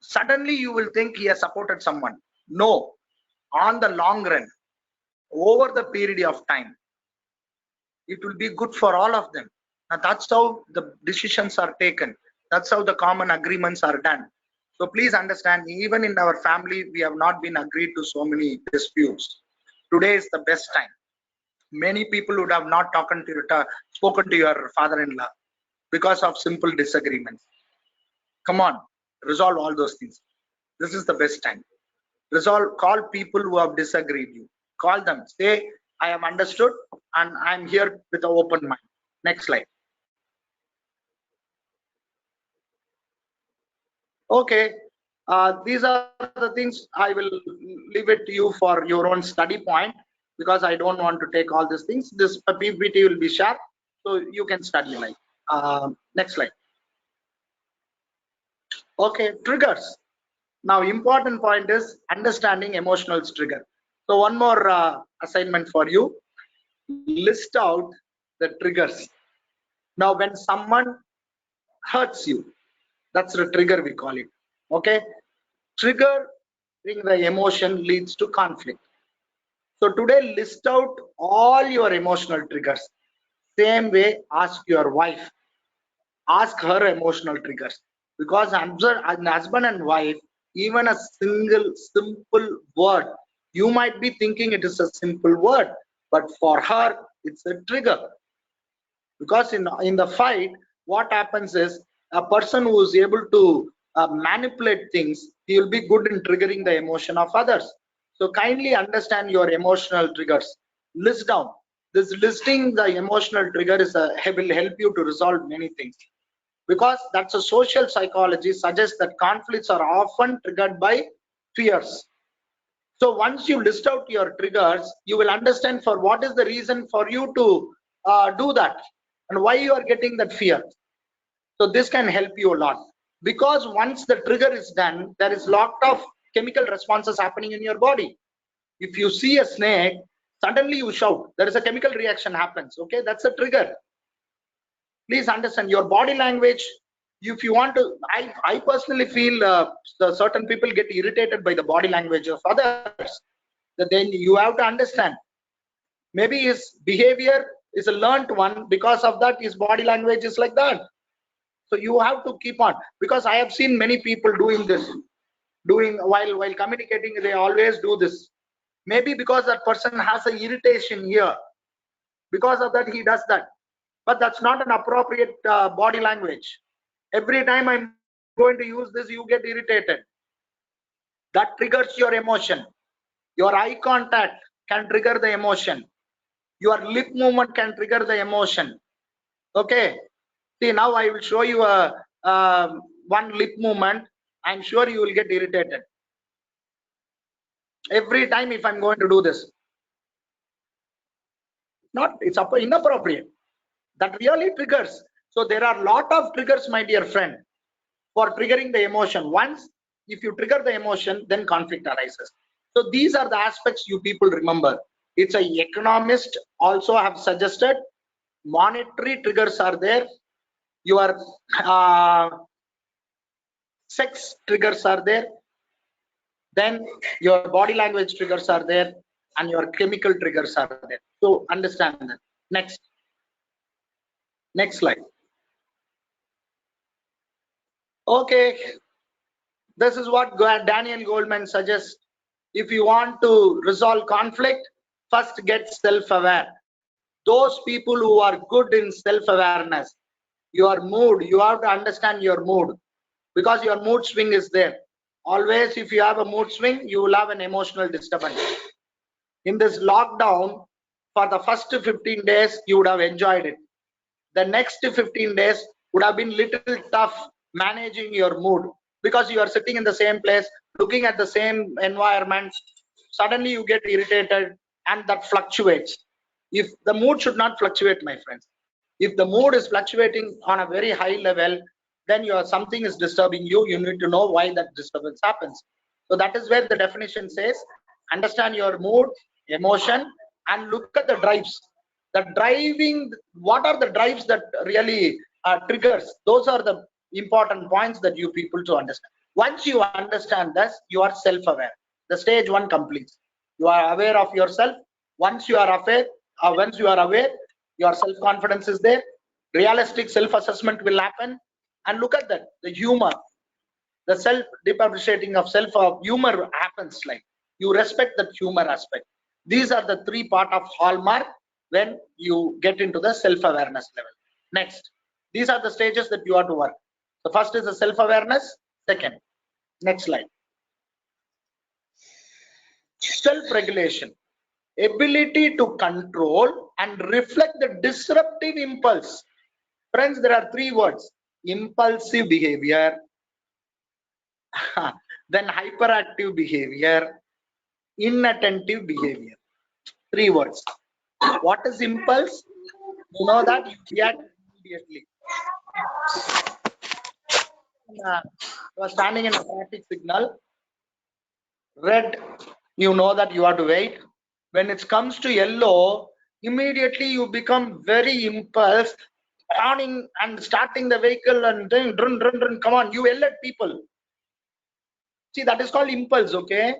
Suddenly you will think he has supported someone. No, on the long run, over the period of time, it will be good for all of them. And that's how the decisions are taken. That's how the common agreements are done. So please understand, even in our family, we have not been agreed to so many disputes. Today is the best time. Many people would have not spoken to your father-in-law because of simple disagreements. Come on, resolve all those things. This is the best time. Resolve, call people who have disagreed you. Call them, say, I am understood and I'm here with an open mind. Next slide. Okay, these are the things I will leave it to you for your own study point, because I don't want to take all these things. This PPT will be shared, so you can study like. Next slide. Okay, triggers. Now, important point is understanding emotional trigger. So one more assignment for you. List out the triggers. Now, when someone hurts you, that's the trigger we call it. Okay, triggering the emotion leads to conflict. So today, list out all your emotional triggers. Same way, ask your wife. Ask her emotional triggers, because husband and wife, even a single simple word, you might be thinking it is a simple word, but for her it's a trigger. Because in the fight, what happens is, a person who is able to manipulate things, he will be good in triggering the emotion of others. So kindly understand your emotional triggers. List down. This listing the emotional trigger will help you to resolve many things, because that's a social psychology suggests that conflicts are often triggered by fears. So once you list out your triggers, you will understand for what is the reason for you to do that and why you are getting that fear. So this can help you a lot, because once the trigger is done, there is lot of chemical responses happening in your body. If you see a snake, suddenly you shout, there is a chemical reaction happens. Okay, that's a trigger. Please understand your body language. If you want to, I personally feel certain people get irritated by the body language of others. Then you have to understand, maybe his behavior is a learned one, because of that his body language is like that. So you have to keep on, because I have seen many people doing this, while communicating, they always do this. Maybe because that person has an irritation here, because of that he does that, but that's not an appropriate body language. Every time I'm going to use this, you get irritated. That triggers your emotion. Your eye contact can trigger the emotion. Your lip movement can trigger the emotion. Okay. See, now I will show you one lip movement. I'm sure you will get irritated every time if I'm going to do this. It's inappropriate. That really triggers. So there are a lot of triggers, my dear friend, for triggering the emotion. Once, if you trigger the emotion, then conflict arises. So these are the aspects you people remember. It's a economist also have suggested. Monetary triggers are there. Your sex triggers are there. Then your body language triggers are there, and your chemical triggers are there. So understand that. Next slide. Okay, this is what Daniel Goleman suggests. If you want to resolve conflict, first get self-aware. Those people who are good in self-awareness, your mood, you have to understand your mood, because your mood swing is there. Always, if you have a mood swing, you will have an emotional disturbance. In this lockdown, for the first 15 days, you would have enjoyed it. The next 15 days would have been little tough managing your mood, because you are sitting in the same place, looking at the same environment. Suddenly you get irritated, and that fluctuates. If the mood should not fluctuate, my friends. If the mood is fluctuating on a very high level, then something is disturbing you. You need to know why that disturbance happens. So that is where the definition says, understand your mood, emotion, and look at the drives. The driving, what are the drives that really triggers? Those are the important points that you people to understand. Once you understand this, you are self-aware. The stage one completes. You are aware of yourself. Once you are aware, your self-confidence is there. Realistic self-assessment will happen. And look at that, the humor, the self-depreciating of humor happens. Like, you respect that humor aspect. These are the three part of hallmark when you get into the self-awareness level. Next, these are the stages that you have to work. The first is the self-awareness. Second, next slide. Self-regulation, ability to control and reflect the disruptive impulse. Friends, there are three words: impulsive behavior, then hyperactive behavior, inattentive behavior. Three words. What is impulse? You know that you react immediately. You are standing in a traffic signal, red, you know that you have to wait. When it comes to yellow, immediately you become very impulse, turning and starting the vehicle and then run, come on, you yell at people. See, that is called impulse, okay?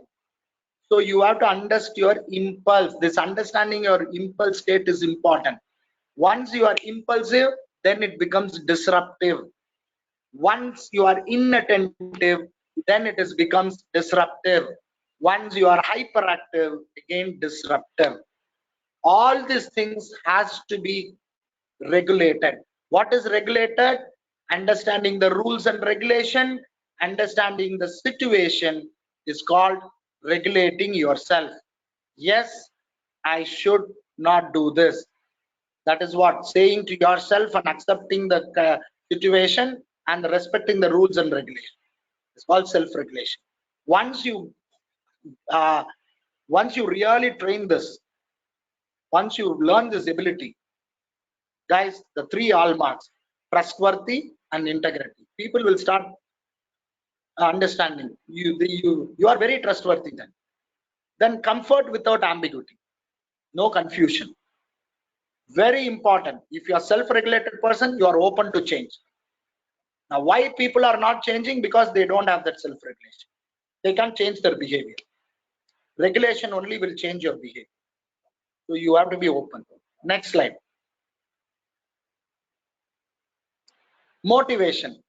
So you have to understand your impulse. This understanding your impulse state is important. Once you are impulsive, then it becomes disruptive. Once you are inattentive, then it becomes disruptive. Once you are hyperactive, again disruptive. All these things has to be regulated. What is regulated? Understanding the rules and regulation, understanding the situation is called regulating yourself. Yes, I should not do this. That is what saying to yourself and accepting the situation and respecting the rules and regulation. It's called self-regulation. Once you really train this, once you learn this ability, guys, the three hallmarks: trustworthy and integrity. People will start understanding you are very trustworthy. Then comfort without ambiguity, no confusion. Very important. If you are self-regulated person, you are open to change. Now, why people are not changing? Because they don't have that self-regulation. They can't change their behavior. Regulation only will change your behavior. So you have to be open. Next slide. Motivation.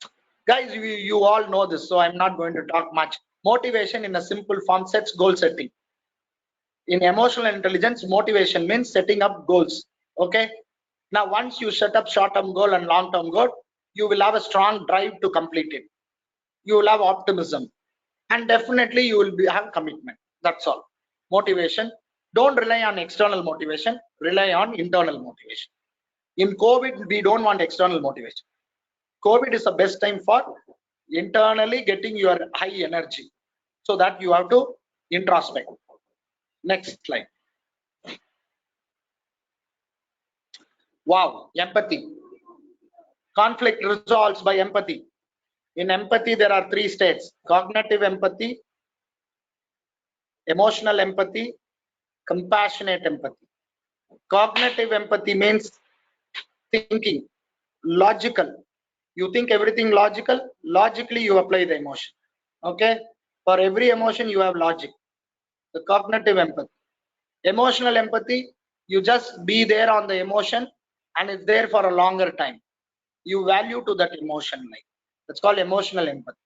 Guys, you all know this, so I'm not going to talk much. Motivation in a simple form sets goal setting. In emotional intelligence, motivation means setting up goals. Okay. Now, once you set up short-term goal and long-term goal, you will have a strong drive to complete it. You will have optimism. and definitely you will have commitment. That's all. Motivation. Don't rely on external motivation, rely on internal motivation. In COVID, we don't want external motivation. COVID is the best time for internally getting your high energy, so that you have to introspect. Next slide. Wow, empathy. Conflict resolves by empathy. In empathy, there are 3 states: cognitive empathy, emotional empathy, compassionate empathy. Cognitive empathy means thinking, logical. You think everything logical, logically you apply the emotion. Okay, for every emotion you have logic. The cognitive empathy. Emotional empathy, you just be there on the emotion and it's there for a longer time. You value to that emotion, like that's called emotional empathy.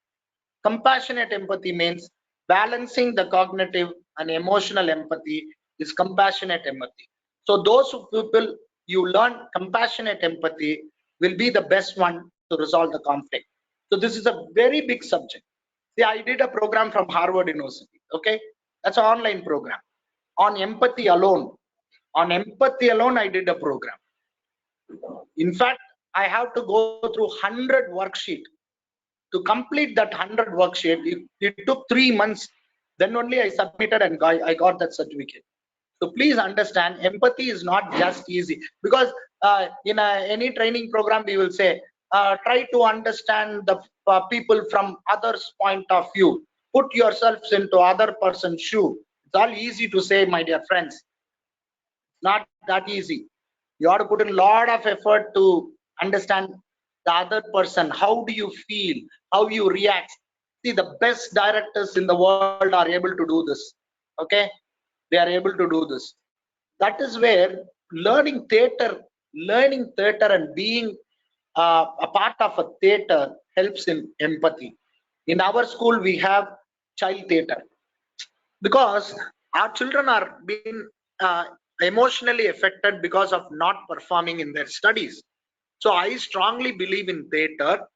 Compassionate empathy means balancing the cognitive and emotional empathy is compassionate empathy. So those people you learn compassionate empathy will be the best one to resolve the conflict. So this is a very big subject. See, I did a program from Harvard University. Okay, that's an online program on empathy alone. On empathy alone, I did a program. In fact, I have to go through 100 worksheet. To complete that 100 worksheet, it took 3 months. Then only I submitted and I got that certificate. So please understand, empathy is not just easy, because in any training program we will say, try to understand the people from others' point of view. Put yourselves into other person's shoe. It's all easy to say, my dear friends. Not that easy. You have to put in a lot of effort to understand the other person. How do you feel? How you react? See, the best directors in the world are able to do this. Okay, they are able to do this. That is where learning theater and being a part of a theater helps in empathy. In our school, we have child theater, because our children are being emotionally affected because of not performing in their studies. So I strongly believe in theater.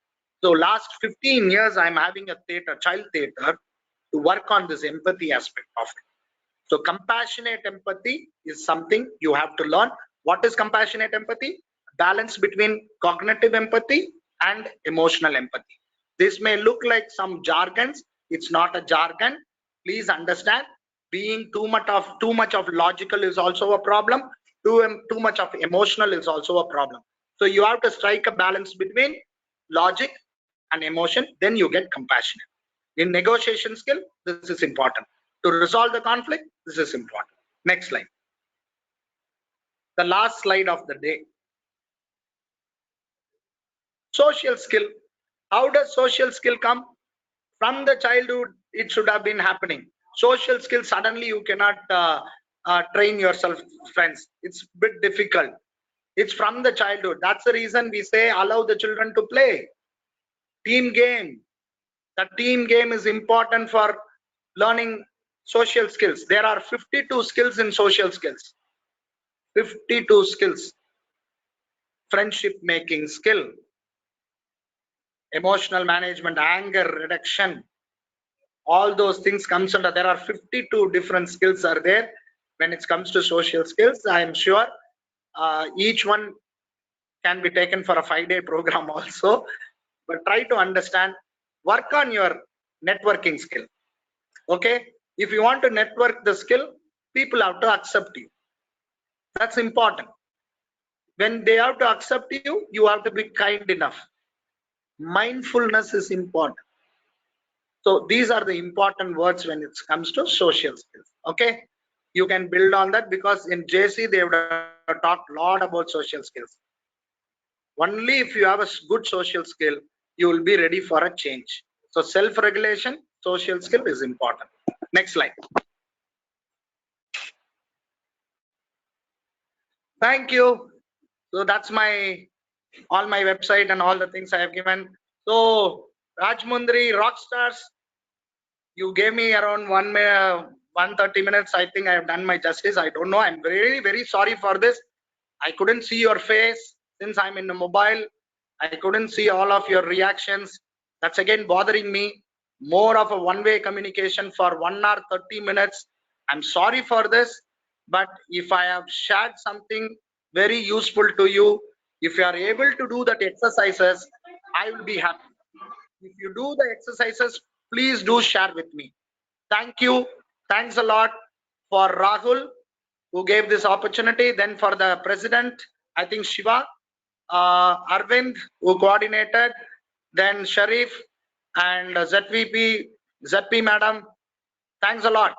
So last 15 years I'm having a theater, child theater, to work on this empathy aspect of it. So compassionate empathy is something you have to learn. What is compassionate empathy? Balance between cognitive empathy and emotional empathy. This may look like some jargons. It's not a jargon. Please understand, being too much of logical is also a problem. Too much of emotional is also a problem. So you have to strike a balance between logic and emotion, then you get compassionate. In negotiation skill, this is important. To resolve the conflict, this is important. Next slide. The last slide of the day. Social skill. How does social skill come? From the childhood, it should have been happening. Social skills, suddenly you cannot train yourself, friends. It's a bit difficult. It's from the childhood. That's the reason we say allow the children to play. Team game. The team game is important for learning social skills. There are 52 skills in social skills. 52 skills. Friendship making skill, emotional management, anger reduction, all those things comes under. There are 52 different skills are there when it comes to social skills. I am sure each one can be taken for a 5-day program also, but try to understand, work on your networking skill. Okay, if you want to network the skill, people have to accept you. That's important. When they have to accept you, you have to be kind enough. Mindfulness is important. So these are the important words when it comes to social skills. Okay, you can build on that, because in JC they have talked a lot about social skills. Only if you have a good social skill, you will be ready for a change. So self-regulation, social skill is important. Next slide. Thank you. So that's all my website and all the things I have given. So Rajmundry Rockstars, you gave me around 130 minutes. I think I have done my justice. I don't know. I'm very, very sorry for this. I couldn't see your face since I'm in the mobile. I couldn't see all of your reactions. That's again bothering me. more of a one-way communication for 1 hour 30 minutes. I'm sorry for this, but if I have shared something very useful to you, if you are able to do that exercises, I will be happy. If you do the exercises, please do share with me. Thank you. Thanks a lot for Rahul, who gave this opportunity. Then for the president, I think Shiva, Arvind, who coordinated, then Sharif and ZP madam. Thanks a lot.